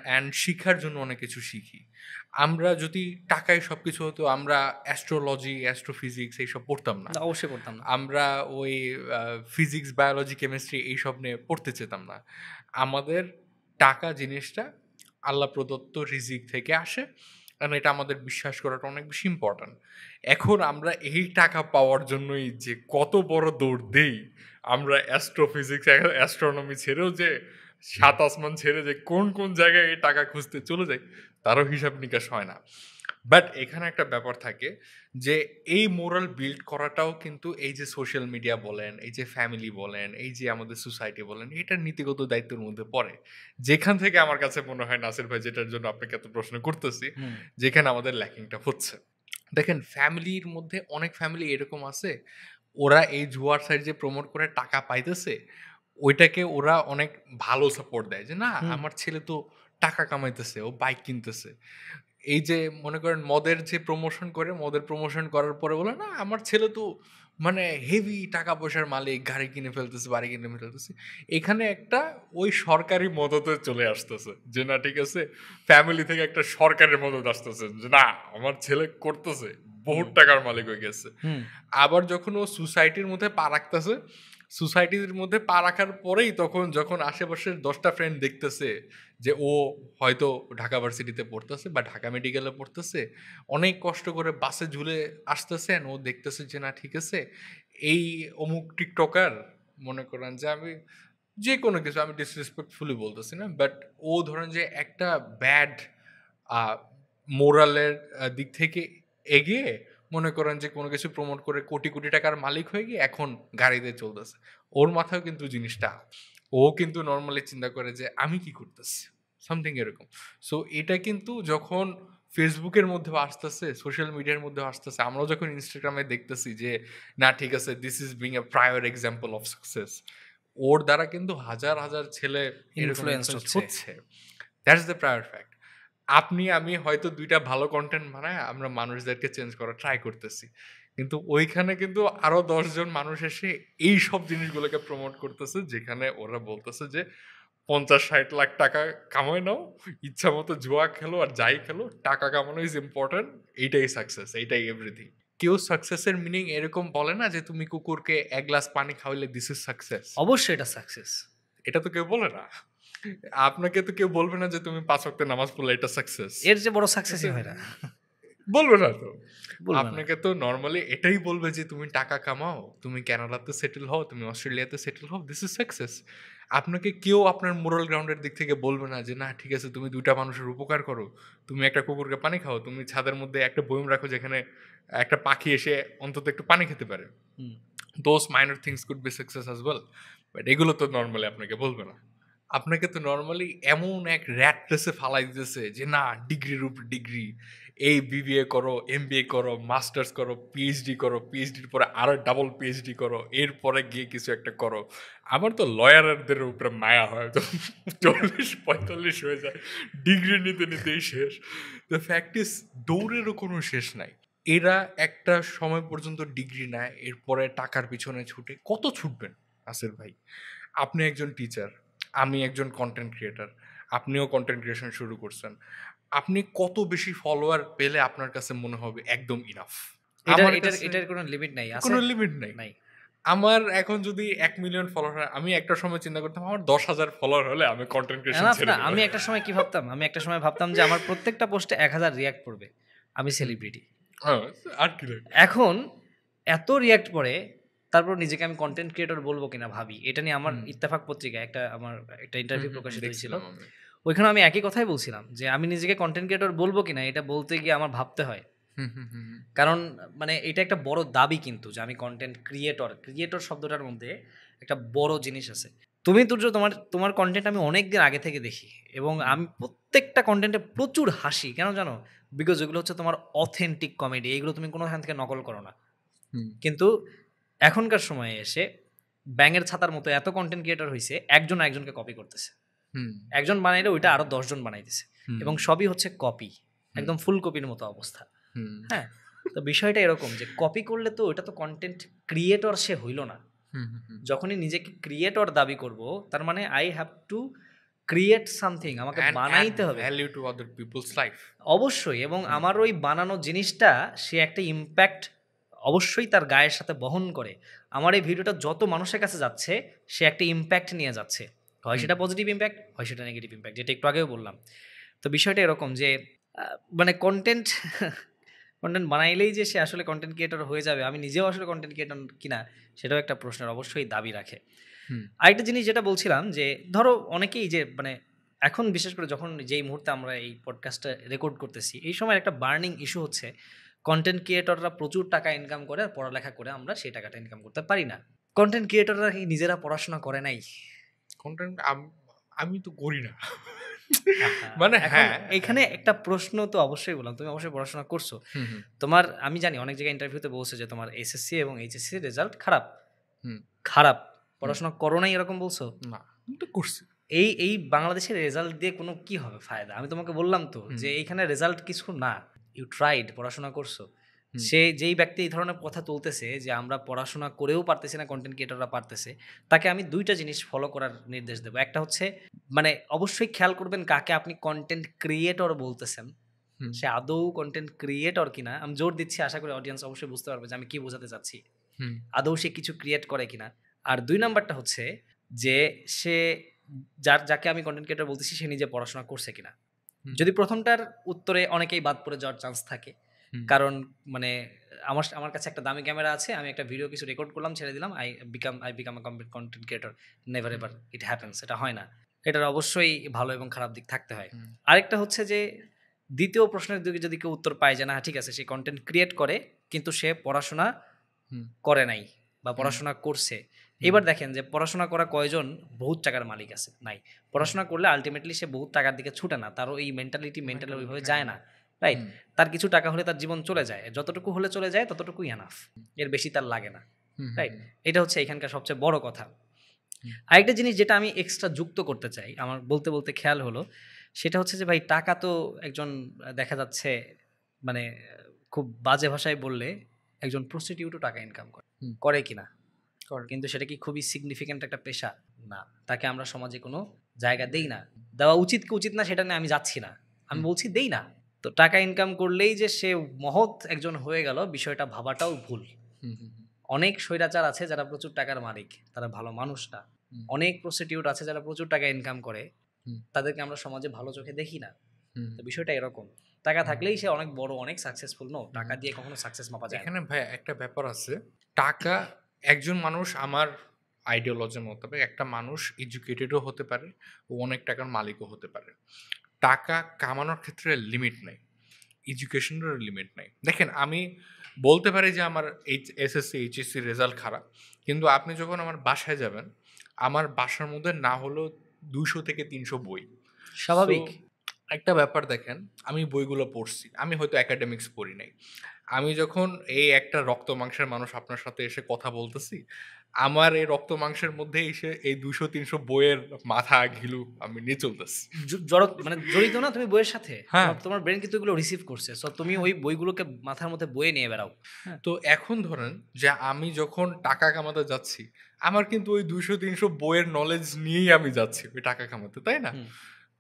অ্যান্ড শিখার জন্য অনেক কিছু শিখি। আমরা যদি টাকায় সবকিছু হতো আমরা অ্যাস্ট্রোলজি, অ্যাস্ট্রোফিজিক্স এইসব পড়তাম না। না, অবশ্যই করতাম না। আমরা ওই ফিজিক্স, বায়োলজি, কেমিস্ট্রি এইসব নিয়ে পড়তে চেতাম না। আমাদের টাকা জিনিসটা আল্লাহ প্রদত্ত রিজিক থেকে আসে, কারণ এটা আমাদের বিশ্বাস করাটা অনেক বেশি ইম্পর্ট্যান্ট। এখন আমরা এই টাকা পাওয়ার জন্যই যে কত বড় দৌড় দেই, আমরা অ্যাস্ট্রোফিজিক্স, অ্যাস্ট্রোনমি ছেড়েও যে সাত আসমান ছেড়ে যে কোন কোন জায়গায় এই টাকা খুঁজতে চলে যাই, তারও হিসাব নিকাশ হয় না। বাট এখানে একটা ব্যাপার থাকে যে এই মোরাল বিল্ড করাটাও কিন্তু এই যে সোশ্যাল মিডিয়া বলেন, এই যে ফ্যামিলি বলেন, এই যে আমাদের সোসাইটি বলেন, এটার নীতিগত দায়িত্বের মধ্যে পড়ে। যেখান থেকে আমার কাছে মনে হয় নাসির ভাই যেটার জন্য আপনাকে এত প্রশ্ন করতেছি, হুম। যেখানে আমাদের ল্যাকিংটা হচ্ছে। দেখেন ফ্যামিলির মধ্যে অনেক ফ্যামিলি এরকম আছে, ওরা এই জুয়ার সাইড যে প্রমোট করে টাকা পাইতেছে, ওইটাকে ওরা অনেক ভালো সাপোর্ট দেয় যে না হুম। আমার ছেলে তো টাকা কামাইতেছে, ও বাইক কিনতেছে। এই যে মনে করেন মদের যে প্রমোশন করে, মদের প্রমোশন করার পরে বলে না আমার ছেলে তো মানে হেভি টাকা পয়সার মালিক, গাড়ি কিনে ফেলতেছে, বাড়ি কিনে ফেলতেছে। এখানে একটা ওই সরকারি মদতে চলে আসতেছে যে না ঠিক আছে, ফ্যামিলি থেকে একটা সরকারি মদত আসতেছে যে না আমার ছেলে করতেছে, বহুত টাকার মালিক হয়ে গেছে। হুম। আবার যখন ও সোসাইটির মধ্যে পা রাখতেছে, সোসাইটির মধ্যে পা রাখার পরেই তখন যখন আশেপাশের 10টা ফ্রেন্ড দেখতেছে যে ও হয়তো ঢাকা ভার্সিটিতে পড়তেছে বা ঢাকা মেডিকেলে পড়তেছে, অনেক কষ্ট করে বাসে ঝুলে আসতেছে, ও দেখতেছে যে না ঠিক আছে এই অমুক টিকটকার, মনে করেন যে আমি যে কোনো কিছু আমি ডিসরেসপেক্টফুলি বলতেছি না, বাট ও ধরেন যে একটা ব্যাড মোরালের দিক থেকে এগিয়ে মনে করেন যে কোনো কিছু প্রমোট করে কোটি কোটি টাকার মালিক হয়ে গিয়ে এখন গাড়িতে চলতেছে। ওর মাথায় কিন্তু জিনিসটা, ও কিন্তু নর্মালি চিন্তা করে যে আমি কি করতেছি, সামথিং এরকম। সো এটা কিন্তু যখন ফেসবুকের মধ্যে আসতেছে, সোশ্যাল মিডিয়ার মধ্যে আসতেছে, আমরাও যখন ইনস্টাগ্রামে দেখতেছি যে না ঠিক আছে this is being a prior example of success, ওর দ্বারা কিন্তু হাজার হাজার ছেলে এরকম ইনফ্লুয়েন্সড ইনফ্লুয়েন্স হচ্ছে। হচ্ছে। That's the prior fact. আপনি আমি হয়তো ২ টা ভালো কনটেন্ট বানায় আমরা মানুষদেরকে চেঞ্জ করার ট্রাই করতেছি। কিন্তু ওইখানে কিন্তু আরো ১০ জন মানুষ এসে এইসব জিনিসগুলোকে প্রমোট করতেছে, যেখানে ওরা বলতেছে যে ৫০-৬০ লাখ টাকা কামায় নাও, ইচ্ছা মতো জুয়া খেলো আর যাই খেলো, টাকা কামানো ইজ ইম্পর্টেন্ট, এইটাই সাকসেস, এইটাই এভরিথিং। কেউ সাকসেসের মিনিং এরকম বলে না যে তুমি কুকুরকে ১ গ্লাস পানি খাওয়াইলে দিস ইজ সাকসেস। অবশ্যই এটা সাকসেস। এটা তো কেউ বলে না। আপনাকে তো কেউ বলবে না যে তুমি ৫ ওয়াক্ত নামাজ পড়লে এটা সাকসেস। এর যে বড় সাকসেসই হয় না। বলবে না তো। বলবে না। আপনাকে তো নরমালি এটাই বলবে যে তুমি টাকা কামাও, তুমি কানাডাতে সেটেল হও, তুমি অস্ট্রেলিয়াতে সেটেল হও, দিস ইজ সাকসেস। আপনাকে কেউ আপনার মোরাল গ্রাউন্ডের দিক থেকে বলবে না যে না ঠিক আছে তুমি ২ টা মানুষের উপকার করো, তুমি একটা কুকুরকে পানি খাও, তুমি ছাদের মধ্যে একটা বয়ম রাখো যেখানে একটা পাখি এসে অন্তত একটু পানি খেতে পারে। Hmm. Those minor things could be success as well. But এগুলো তো নরমালি আপনাকে বলবে না। আপনাকে তো নরমালি এমন এক র‍্যাট রেসে ফালাই দিতেছে যে না ডিগ্রির উপর ডিগ্রি, এই বিবিএ করো, এমবিএ করো, মাস্টার্স করো, পিএইচডি করো, পিএইচডির পরে আরো ডাবল পিএইচডি করো, এরপরে গিয়ে কিছু একটা করো। আমার তো লয়ারদের উপরে মায়া হয়, তো ৪০-৪৫ হয়ে যায়, ডিগ্রি নিতে নিতেই শেষ। দ্য ফ্যাক্ট ইজ দৌড়েরও কোনো শেষ নাই। এরা একটা সময় পর্যন্ত ডিগ্রি নেয়, এরপরে টাকার পিছনে ছুটে। কত ছুটবেন আসিফ ভাই? আপনি একজন টিচার, আমি একজন কন্টেন্ট ক্রিয়েটর, আপনিও কন্টেন্ট ক্রিয়েশন শুরু করছেন। আপনি কত বেশি ফলোয়ার পেলে আপনার কাছে মনে হবে একদম ইনাফ? এটার আমার এটার কাছে এটার কোনো লিমিট নাই। আছে? কোনো লিমিট নাই। নাই। আমার এখন যদি ১ মিলিয়ন ফলোয়ার হয়, আমি একটা সময় চিন্তা করতাম আমার ১০,০০০ ফলোয়ার হলে আমি কন্টেন্ট ক্রিয়েশন এনাফ ছেড়ে না। দেব। আমি একটা সময় কি ভাবতাম? আমি একটা সময় ভাবতাম যে আমার প্রত্যেকটা পোস্টে ১,০০০ রিঅ্যাক্ট পড়বে। আমি সেলিব্রিটি। হ্যাঁ, আর কি লাগে? এখন এত রিঅ্যাক্ট পড়ে, তারপর নিজেকে আমি কনটেন্ট ক্রিয়েটর বলবো কিনা ভাবি। এটা নিয়ে আমার হুম। ইত্তেফাক পত্রিকায় আমার একটা ইন্টারভিউ প্রকাশিত হয়েছিল। দেখছিলাম আমি। ওইখানে আমি একই কথাই বলছিলাম যে আমি নিজেকে কনটেন্ট ক্রিয়েটর বলবো কিনা এটা বলতে গিয়ে আমার ভাবতে হয়। হুম, হুম, হুম, হুম। কারণ মানে এটা একটা বড় দাবি কিন্তু যে আমি কনটেন্ট ক্রিয়েটর। ক্রিয়েটর শব্দটার মধ্যে একটা বড় জিনিস আছে। তুমি তুর্য তোমার কনটেন্ট আমি অনেকদিন আগে থেকে দেখি এবং আমি প্রত্যেকটা কন্টেন্টে প্রচুর হাসি, কেন জানো? বিকজ এগুলো হচ্ছে তোমার অথেন্টিক কমেডি, এইগুলো তুমি কোনোখান থেকে নকল করো না। কিন্তু এখনকার সময়ে এসে ব্যাঙের ছাতার মতো এত কন্টেন্ট ক্রিয়েটর হয়েছে, একজন একজনকে কপি করতেছে। একজন বানাইলে ওইটা আরো 10 জন বানাইতেছে, এবং সবই হচ্ছে কপি, একদম ফুল কপির মতো অবস্থা। হ্যাঁ, তো বিষয়টা এরকম যে কপি করলে তো ওটা তো কন্টেন্ট ক্রিয়েটর সে হইল না। যখনই নিজেকে ক্রিয়েটর দাবি করব, তার মানে I have to create something, আমাকে বানাইতে হবে value to other people's life, অবশ্যই। এবং আমার ওই বানানো জিনিসটা সে একটা ইম্প্যাক্ট অবশ্যই তার গায়ের সাথে বহন করে। আমার এই ভিডিওটা যত মানুষের কাছে যাচ্ছে, সে একটা ইম্প্যাক্ট নিয়ে যাচ্ছে, হয় সেটা পজিটিভ ইম্প্যাক্ট, হয় সেটা নেগেটিভ ইম্প্যাক্ট, যেটা একটু আগেও বললাম। তো বিষয়টা এরকম যে মানে কন্টেন্ট কন্টেন্ট বানাইলেই যে সে আসলে কন্টেন্ট ক্রিয়েটর হয়ে যাবে, আমি নিজেও আসলে কন্টেন্ট ক্রিয়েটর কিনা সেটাও একটা প্রশ্নের অবশ্যই দাবি রাখে। আরেকটা জিনিস যেটা বলছিলাম যে ধরো অনেকেই যে মানে এখন বিশেষ করে যখন যেই মুহূর্তে আমরা এই পডকাস্টটা রেকর্ড করতেছি, এই সময় একটা বার্নিং ইস্যু হচ্ছে কন্টেন্ট ক্রিয়েটররা প্রচুর টাকা ইনকাম করে আর পড়ালেখা করে আমরা সেই টাকাটা ইনকাম করতে পারি না। কন্টেন্ট ক্রিয়েটররা কি নিজেরা পড়াশোনা করে নাই? কন্টেন্ট আমি তো করি না। মানে হ্যাঁ, এখানে একটা প্রশ্ন তো অবশ্যই বললাম, তুমি অবশ্যই পড়াশোনা করছো। তোমার আমি জানি অনেক জায়গায় ইন্টারভিউতে বলছে যে তোমার এসএসসি এবং এইচএসসি রেজাল্ট খারাপ, খারাপ, পড়াশোনা করো নাই এরকম বলছো না, তো করছি। এই বাংলাদেশের রেজাল্ট দিয়ে কোনো কি হবে ফায়দা? আমি তোমাকে বললাম তো যে এইখানে রেজাল্ট কিছু না, ইউ ট্রাইড, পড়াশোনা করছো। সে যেই ব্যক্তি এই ধরনের কথা তুলতেছে যে আমরা পড়াশোনা করেও পারতেছি না, কন্টেন্ট ক্রিয়েটররা পারতেছে, তাকে আমি দুইটা জিনিস ফলো করার নির্দেশ দেবো। একটা হচ্ছে মানে অবশ্যই খেয়াল করবেন কাকে আপনি কন্টেন্ট ক্রিয়েটর বলতেছেন, সে আদৌ কন্টেন্ট ক্রিয়েটর কিনা। আমি জোর দিচ্ছি, আশা করি অডিয়েন্স অবশ্যই বুঝতে পারবে যে আমি কি বোঝাতে চাচ্ছি, আদৌ সে কিছু ক্রিয়েট করে কিনা। আর 2 নাম্বারটা হচ্ছে যে সে যাকে আমি কন্টেন্ট ক্রিয়েটর বলতেছি সে নিজে পড়াশোনা করছে কিনা। যদি প্রথমটার উত্তরে অনেকেই বাদ পড়ে যাওয়ার চান্স থাকে, কারণ মানে আমার কাছে একটা দামি ক্যামেরা আছে, আমি একটা ভিডিও কিছু রেকর্ড করলাম, ছেড়ে দিলাম, I become a content creator, never ever it happens, এটা হয় না। এটার অবশ্যই ভালো এবং খারাপ দিক থাকতে হয়। আরেকটা হচ্ছে যে দ্বিতীয় প্রশ্নের দিকে যদি কেউ উত্তর পায় যে না ঠিক আছে সে কন্টেন্ট ক্রিয়েট করে কিন্তু সে পড়াশোনা করে নাই বা পড়াশোনা করছে, এবার দেখেন যে পড়াশোনা করা কয়জন বহুত টাকার মালিক আছে? নাই। পড়াশোনা করলে আলটিমেটলি সে বহুত টাকার দিকে ছুটে না, তারও এই মেন্টালি ওইভাবে যায় না, রাইট? তার কিছু টাকা হলে তার জীবন চলে যায়, যতটুকু হলে চলে যায় ততটুকুই এনাফ, এর বেশি তার লাগে না, রাইট? এটা হচ্ছে এখানকার সবচেয়ে বড় কথা। আরেকটা জিনিস যেটা আমি এক্সট্রা যুক্ত করতে চাই, আমার বলতে বলতে খেয়াল হলো, সেটা হচ্ছে যে ভাই টাকা তো একজন দেখা যাচ্ছে মানে খুব বাজে ভাষায় বললে একজন প্রস্টিটিউটও টাকা ইনকাম করে কিনা, কিন্তু সেটা কি খুবই সিগনিফিক্যান্ট একটা পেশা? না, তাকে আমরা সমাজে কোনো জায়গা দেই না। দেওয়া উচিত কি উচিত না সেটা নিয়ে আমি যাচ্ছি না, আমি বলছি দেই না। তো টাকা ইনকাম করলেই যে সে মহৎ একজন হয়ে গেল, বিষয়টা ভাবাটাও ভুল। অনেক স্বৈরাচার আছে যারা প্রচুর টাকার মালিক, তারা ভালো মানুষ না। অনেক প্রস্টিটিউট আছে যারা প্রচুর টাকা ইনকাম করে, তাদেরকে আমরা সমাজে ভালো চোখে দেখি না। তো বিষয়টা এরকম, টাকা থাকলেই সে অনেক বড়, অনেক সাকসেসফুল। নো, টাকা দিয়ে কখনো সাকসেস মাপা যায় না। এখানে ভাই একটা ব্যাপার আছে, টাকা, একজন মানুষ আমার আইডিওলজির মোতাবেক একটা মানুষ এডুকেটেডও হতে পারে ও অনেক টাকার মালিকও হতে পারে। টাকা কামানোর ক্ষেত্রে লিমিট নেই, এডুকেশনেরও লিমিট নেই। দেখেন, আমি বলতে পারি যে আমার এসএসসি এইচএসসি রেজাল্ট খারাপ, কিন্তু আপনি যখন আমার বাসায় যাবেন, আমার বাসার মধ্যে না হলেও 200 থেকে 300 বই। স্বাভাবিক একটা ব্যাপার দেখেন, আমি বইগুলো পড়ছি, আমি হয়তো একাডেমিক্স পড়ি নাই। আমি যখন এই একটা রক্ত মাংসের মানুষ আপনার সাথে এসে কথা বলতেছি, আমার এই রক্ত মাংসের মধ্যে এসে এই 200-300 বইয়ের মাথা ঘিলু আমি নিয়ে চলতেছি, মানে জড়িত না তুমি বইয়ের সাথে। হ্যাঁ, তোমার ব্রেন কিন্তু এগুলো রিসিভ করছে, সো তুমি ওই বইগুলোকে মাথার মধ্যে বয়ে নিয়ে বেড়াও। তো এখন ধরেন যে আমি যখন টাকা কামাতে যাচ্ছি, আমার কিন্তু ওই 200-300 বইয়ের নলেজ নিয়েই আমি যাচ্ছি ওই টাকা কামাতে, তাই না?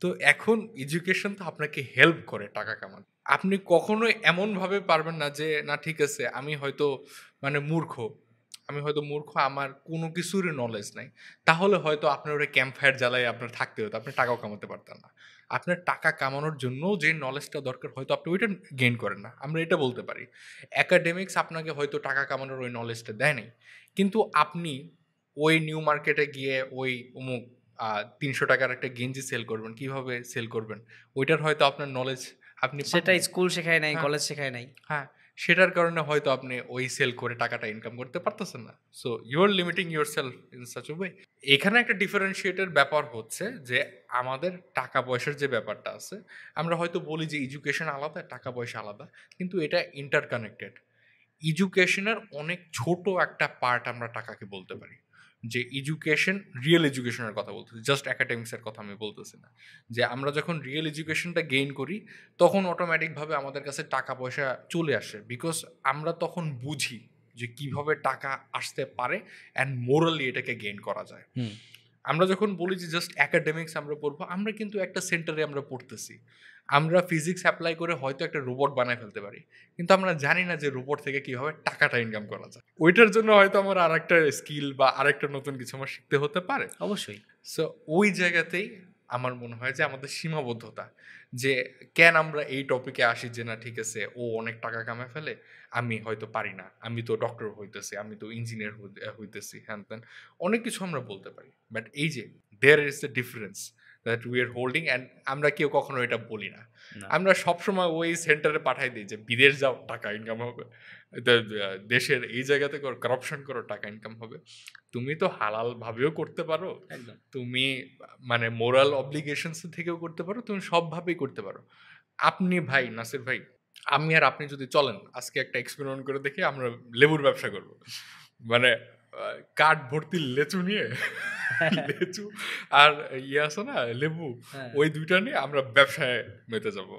তো এখন এডুকেশন তো আপনাকে হেল্প করে টাকা কামাতে। আপনি কখনোই এমনভাবে পারবেন না যে না ঠিক আছে আমি হয়তো মানে মূর্খ, আমার কোনো কিছুরই নলেজ নাই, তাহলে হয়তো আপনার ওই ক্যাম্প ফায়ার জ্বালায় আপনার থাকতে হতো, আপনি টাকাও কামাতে পারতেন না। আপনার টাকা কামানোর জন্য যে নলেজটা দরকার হয়তো আপনি ওইটা গেইন করেন না, আমরা এটা বলতে পারি। অ্যাকাডেমিক্স আপনাকে হয়তো টাকা কামানোর ওই নলেজটা দেয় নাই, কিন্তু আপনি ওই নিউ মার্কেটে গিয়ে ওই অমুক 300 টাকার একটা গেঞ্জি সেল করবেন, কিভাবে সেল করবেন ওইটার হয়তো আপনার নলেজ আপনি সেটা স্কুল শেখায় নাই, কলেজ শেখায় নাই। হ্যাঁ, সেটার কারণে হয়তো আপনি ওই সেল করে টাকাটা ইনকাম করতে পারতেছেন না। So you are limiting yourself in such a way. এখানে একটা ডিফারেন্সিয়েটের ব্যাপার হচ্ছে যে আমাদের টাকা পয়সার যে ব্যাপারটা আছে, আমরা হয়তো বলি যে এডুকেশন আলাদা, টাকা পয়সা আলাদা, কিন্তু এটা ইন্টারকানেক্টেড। এডুকেশনের অনেক ছোট একটা পার্ট আমরা টাকাকে বলতে পারি। যে এডুকেশন, রিয়েল এডুকেশনের কথা বলতেছি, জাস্ট একাডেমিক্সের কথা আমি বলতেছি না। যে আমরা যখন রিয়েল এডুকেশনটা গেইন করি তখন অটোমেটিকভাবে আমাদের কাছে টাকা পয়সা চলে আসে, বিকজ আমরা তখন বুঝি যে কিভাবে টাকা আসতে পারে অ্যান্ড মোরালি এটাকে গেইন করা যায়। আমরা যখন বলি যে জাস্ট একাডেমিক্স আমরা পড়বো, আমরা কিন্তু একটা সেন্টারে আমরা পড়তেছি, আমরা ফিজিক্স অ্যাপ্লাই করে হয়তো একটা রোবট বানায় ফেলতে পারি, কিন্তু আমরা জানি না যে রোবট থেকে কিভাবে টাকাটা ইনকাম করা যায়। ওইটার জন্য হয়তো আমার আরেকটা স্কিল বা আরেকটা নতুন কিছু আমার শিখতে হতে পারে। অবশ্যই। সো ওই জায়গাতেই আমার মনে হয় যে আমাদের সীমাবদ্ধতা, যে কেন আমরা এই টপিকে আসি যে না ঠিক আছে ও অনেক টাকা কামায় ফেলে, আমি হয়তো পারি না, আমি তো ডক্টর হইতেছি, আমি তো ইঞ্জিনিয়ার হইতেছি, হ্যান ত্যান অনেক কিছু আমরা বলতে পারি। বাট এই যে there is the difference that we are holding, and আমরা কেউ কখনো এটা বলি না। আমরা সবসময় ওই সেন্টারে পাঠাই দিই যে বিদেশ যাও, টাকা ইনকাম হবে, দেশের এই জায়গাতে করাপশন করো, টাকা ইনকাম হবে। তুমি তো হালাল ভাবেও করতে পারো, তুমি মানে মোরাল অব্লিগেশনস থেকেও করতে পারো, তুমি সবভাবেই করতে পারো। আপনি ভাই নাসির ভাই, আমি আর আপনি যদি চলেন আজকে একটা এক্সপেরিমেন্ট করে দেখি, আমরা লেবুর ব্যবসা করব, মানে কাঠ ভর্তি লেচু নিয়ে লেচু আর ইয়ে আছে না লেবু, ওই দুইটা নিয়ে আমরা ব্যবসায় মেতে যাব।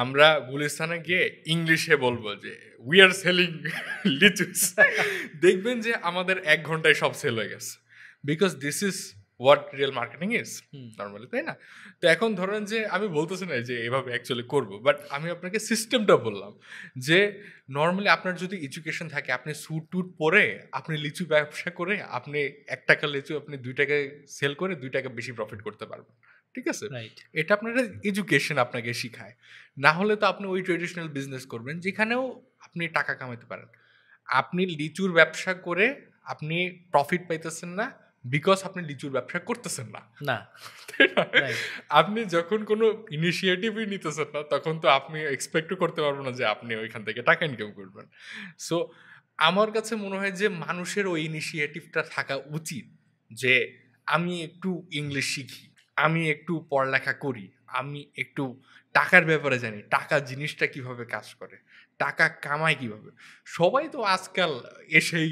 আমরা গুলিস্তানে গিয়ে ইংলিশে বলবো যে উই আর সেলিং লিচুস, দেখবেন যে আমাদের 1 ঘন্টায় সব সেল হয়ে গেছে, because this is what real marketing is normally, তাই না? তো এখন ধরেন যে আমি বলতেছি না যে এভাবে অ্যাকচুয়ালি করবো, বাট আমি আপনাকে সিস্টেমটা বললাম যে নর্মালি আপনার যদি এডুকেশন থাকে, আপনি স্যুট টুট পরে আপনি লিচু ব্যবসা করে আপনি 1 টাকা লিচু আপনি 2 টাকায় সেল করে 2 টাকা বেশি প্রফিট করতে পারবেন, ঠিক আছে? এটা আপনার এডুকেশন আপনাকে শিখায়। না হলে তো আপনি ওই ট্রেডিশনাল বিজনেস করবেন যেখানেও আপনি টাকা কামাইতে পারেন। আপনি লিচুর ব্যবসা করে আপনি প্রফিট পাইতেছেন না, বিকজ আপনি লিচুর ব্যবসা করতেছেন না। আপনি যখন কোনো ইনিশিয়েটিভই নিতেছেন না, তখন তো আপনি এক্সপেক্টও করতে পারবেন না যে আপনি ওইখান থেকে টাকা ইনকাম করবেন। সো আমার কাছে মনে হয় যে মানুষের ওই ইনিশিয়েটিভটা থাকা উচিত যে আমি একটু ইংলিশ শিখি, আমি একটু পড়ালেখা করি, আমি একটু টাকার ব্যাপারে জানি, টাকা জিনিসটা কিভাবে কাজ করে, টাকা কামায় কিভাবে। সবাই তো আজকাল এসেই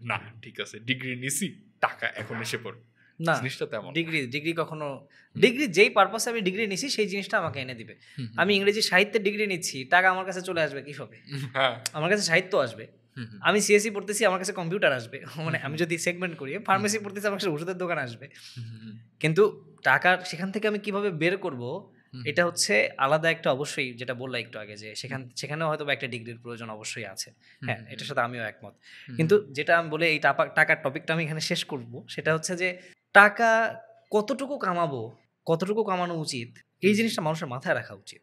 না ঠিক আছে ডিগ্রি নিছি, টাকা এখন এসে পড়বে না, জিনিসটা তেমন। ডিগ্রি কখনো, ডিগ্রি যেই পারপাসে আমি ডিগ্রি নিছি সেই জিনিসটা আমাকে এনে দিবে। আমি ইংরেজি সাহিত্যের ডিগ্রি নিচ্ছি, টাকা আমার কাছে চলে আসবে কিভাবে? আমার কাছে সাহিত্য আসবে। আমি সিএসসি পড়তেছি, আমার কাছে কম্পিউটার আসবে, মানে আমি যদি সেগমেন্ট করি, ফার্মেসি পড়তেছি, আমার কাছে ওষুধের দোকান আসবে। কিন্তু টাকার সেখান থেকে আমি কিভাবে বের করব, এটা হচ্ছে আলাদা একটা, অবশ্যই যেটা বললা একটু আগে, যে সেখানেও হয়তো একটা ডিগ্রির প্রয়োজন অবশ্যই আছে। হ্যাঁ, এটার সাথে আমিও একমত। কিন্তু যেটা আমি বলে এই টাকার টপিকটা আমি এখানে শেষ করব, সেটা হচ্ছে যে টাকা কতটুকু কামাবো, কতটুকু কামানো উচিত, এই জিনিসটা মানুষের মাথায় রাখা উচিত।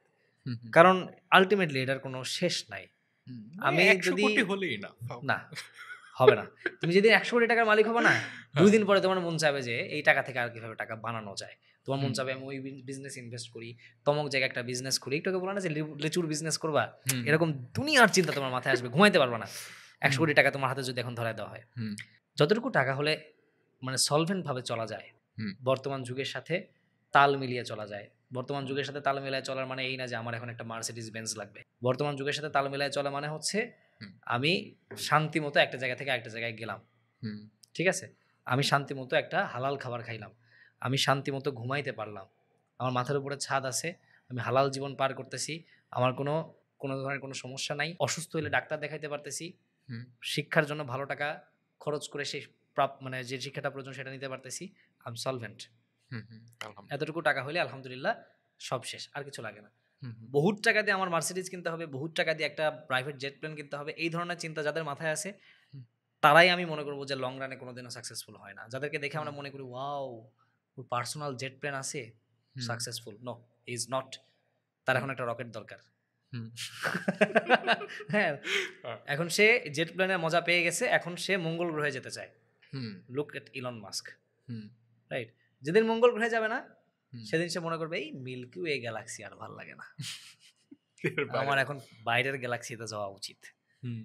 কারণ আলটিমেটলি এটার কোনো শেষ নাই। আমি যদি না হবে না, তুমি যদি 100 কোটি টাকার মালিক হবে না, 2 দিন পরে তোমার মন চাবে যে এই টাকা থেকে আর কিভাবে টাকা বানানো যায়। তোমার মন চাবে আমি ওই বিজনেস ইনভেস্ট করি, তমক জায়গায় একটা বিজনেস করি। একটু বলো না যে লিচুর বিজনেস করবা, এরকম দুনিয়ার চিন্তা তোমার মাথায় আসবে, ঘুমাইতে পারবা না। 100 কোটি টাকা তোমার হাতে যদি এখন ধরায় দেওয়া হয়, যতটুকু টাকা হলে মানে সলভেন্ট ভাবে চলা যায়, বর্তমান যুগের সাথে তাল মিলিয়ে চলা যায়। বর্তমান যুগের সাথে তাল মিলায় চলার মানে এই না যে আমার এখন একটা মার্সিডিজ বেঞ্জ লাগবে। বর্তমান যুগের সাথে তাল মিলায় চলা মানে হচ্ছে আমি শান্তি মতো একটা জায়গা থেকে একটা জায়গায় গেলাম, ঠিক আছে, আমি শান্তি মতো একটা হালাল খাবার খাইলাম, আমি শান্তি মতো ঘুমাইতে পারলাম, আমার মাথার উপরে ছাদ আছে, আমি হালাল জীবন পার করতেছি, আমার কোনো ধরনের কোনো সমস্যা নাই, অসুস্থ হলে ডাক্তার দেখাইতে পারতেছি, শিক্ষার জন্য ভালো টাকা খরচ করে সেই মানে যে শিক্ষাটা প্রয়োজন সেটা নিতে পারতেছি, আই এম সলভেন্ট। এতটুকু টাকা হলে আলহামদুলিল্লাহ সব শেষ, আর কিছু লাগে না। বহুত টাকা দিয়ে আমার মার্সিডিজ কিনতে হবে, বহুত টাকা দিয়ে একটা প্রাইভেট জেট প্লেন কিনতে হবে, এই ধরনের চিন্তা যাদের মাথায় আছে তারাই আমি মনে করবো যে লং রানে কোনোদিনও সাকসেসফুল হয় না। যাদেরকে দেখে আমরা মনে করি ওয়াও ওর পার্সোনাল জেট প্লেন আছে, সাকসেসফুল, নো ইজ নট। তার এখন একটা রকেট দরকার। হ্যাঁ, এখন সে জেট প্লেনের মজা পেয়ে গেছে, এখন সে মঙ্গল গ্রহে যেতে চায়। Look at Elon Musk, right? যেদিন মঙ্গল গ্রহে যাবে না সেদিন সে মনে করবে এই মিল্কি ওয়ে গ্যালাক্সি আর ভাল লাগে না। আমার এখন বাইরের গ্যালাক্সিতে যাওয়া উচিত। হুম,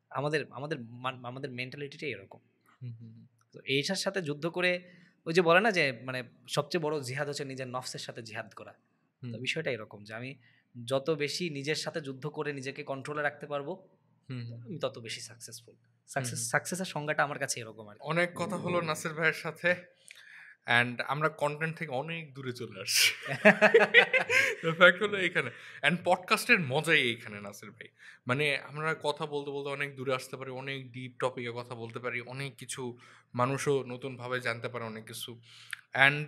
আমাদের আমাদের আমাদের মেন্টালিটিটাই এরকম। হুম, হুম, তো এইটার সাথে যুদ্ধ করে ওই যে বলে না যে মানে সবচেয়ে বড় জিহাদ হচ্ছে নিজের নফসের সাথে জিহাদ করা। তো হুম, বিষয়টা এরকম যে আমি যত বেশি নিজের সাথে যুদ্ধ করে নিজেকে কন্ট্রোলে রাখতে পারবো, হুম, হুম, আমি তত বেশি সাকসেসফুল। হুম, হুম। সাকসেসের সংজ্ঞাটা আমার কাছে এরকম আর কি। অনেক কথা হলো নাসির ভাইয়ের সাথে, অ্যান্ড আমরা কন্টেন্ট থেকে অনেক দূরে চলে আসছি। ফ্যাক্ট হলো এইখানে, অ্যান্ড পডকাস্টের মজাই এইখানে নাসির ভাই। মানে আমরা কথা বলতে বলতে অনেক দূরে আসতে পারি, অনেক ডিপ টপিকে কথা বলতে পারি, অনেক কিছু মানুষও নতুনভাবে জানতে পারে অনেক কিছু। অ্যান্ড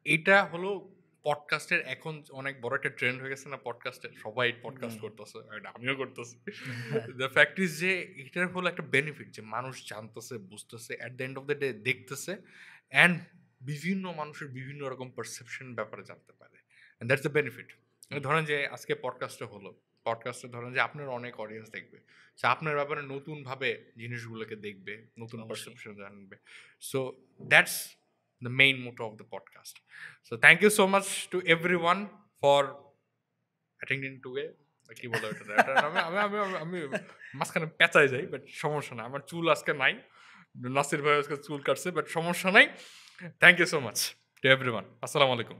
এটা হলো পডকাস্টের এখন অনেক বড় একটা ট্রেন্ড হয়ে গেছে না, পডকাস্টের সবাই পডকাস্ট করতেছে, and আমিও করতেছি। দ্য ফ্যাক্ট ইজ যে এটার হলো একটা বেনিফিট যে মানুষ জানতেছে, বুঝতেছে, at the end of the day দেখতেছে, অ্যান্ড বিভিন্ন মানুষের বিভিন্ন রকম পারসেপশন ব্যাপারে জানতে পারে, অ্যান্ড দ্যাটস দ্য বেনিফিট। ধরেন যে আজকে পডকাস্টে হলো, পডকাস্টে ধরেন যে আপনার অনেক অডিয়েন্স দেখবে, সে আপনার ব্যাপারে নতুনভাবে জিনিসগুলোকে দেখবে, নতুন অবশ্যই। পারসেপশন জানবে। So that's the main motto of the podcast. So thank you so much to everyone for attending today. কি বলে ওটা, আমি আমি আমি আমি মাঝখানে পেঁচাই যাই, বাট সমস্যা না, আমার চুল আজকে নাই, নাসির ভাই আজকে চুল কাটছে, বাট সমস্যা নাই। Thank you so much to everyone. আসসালামু আলাইকুম।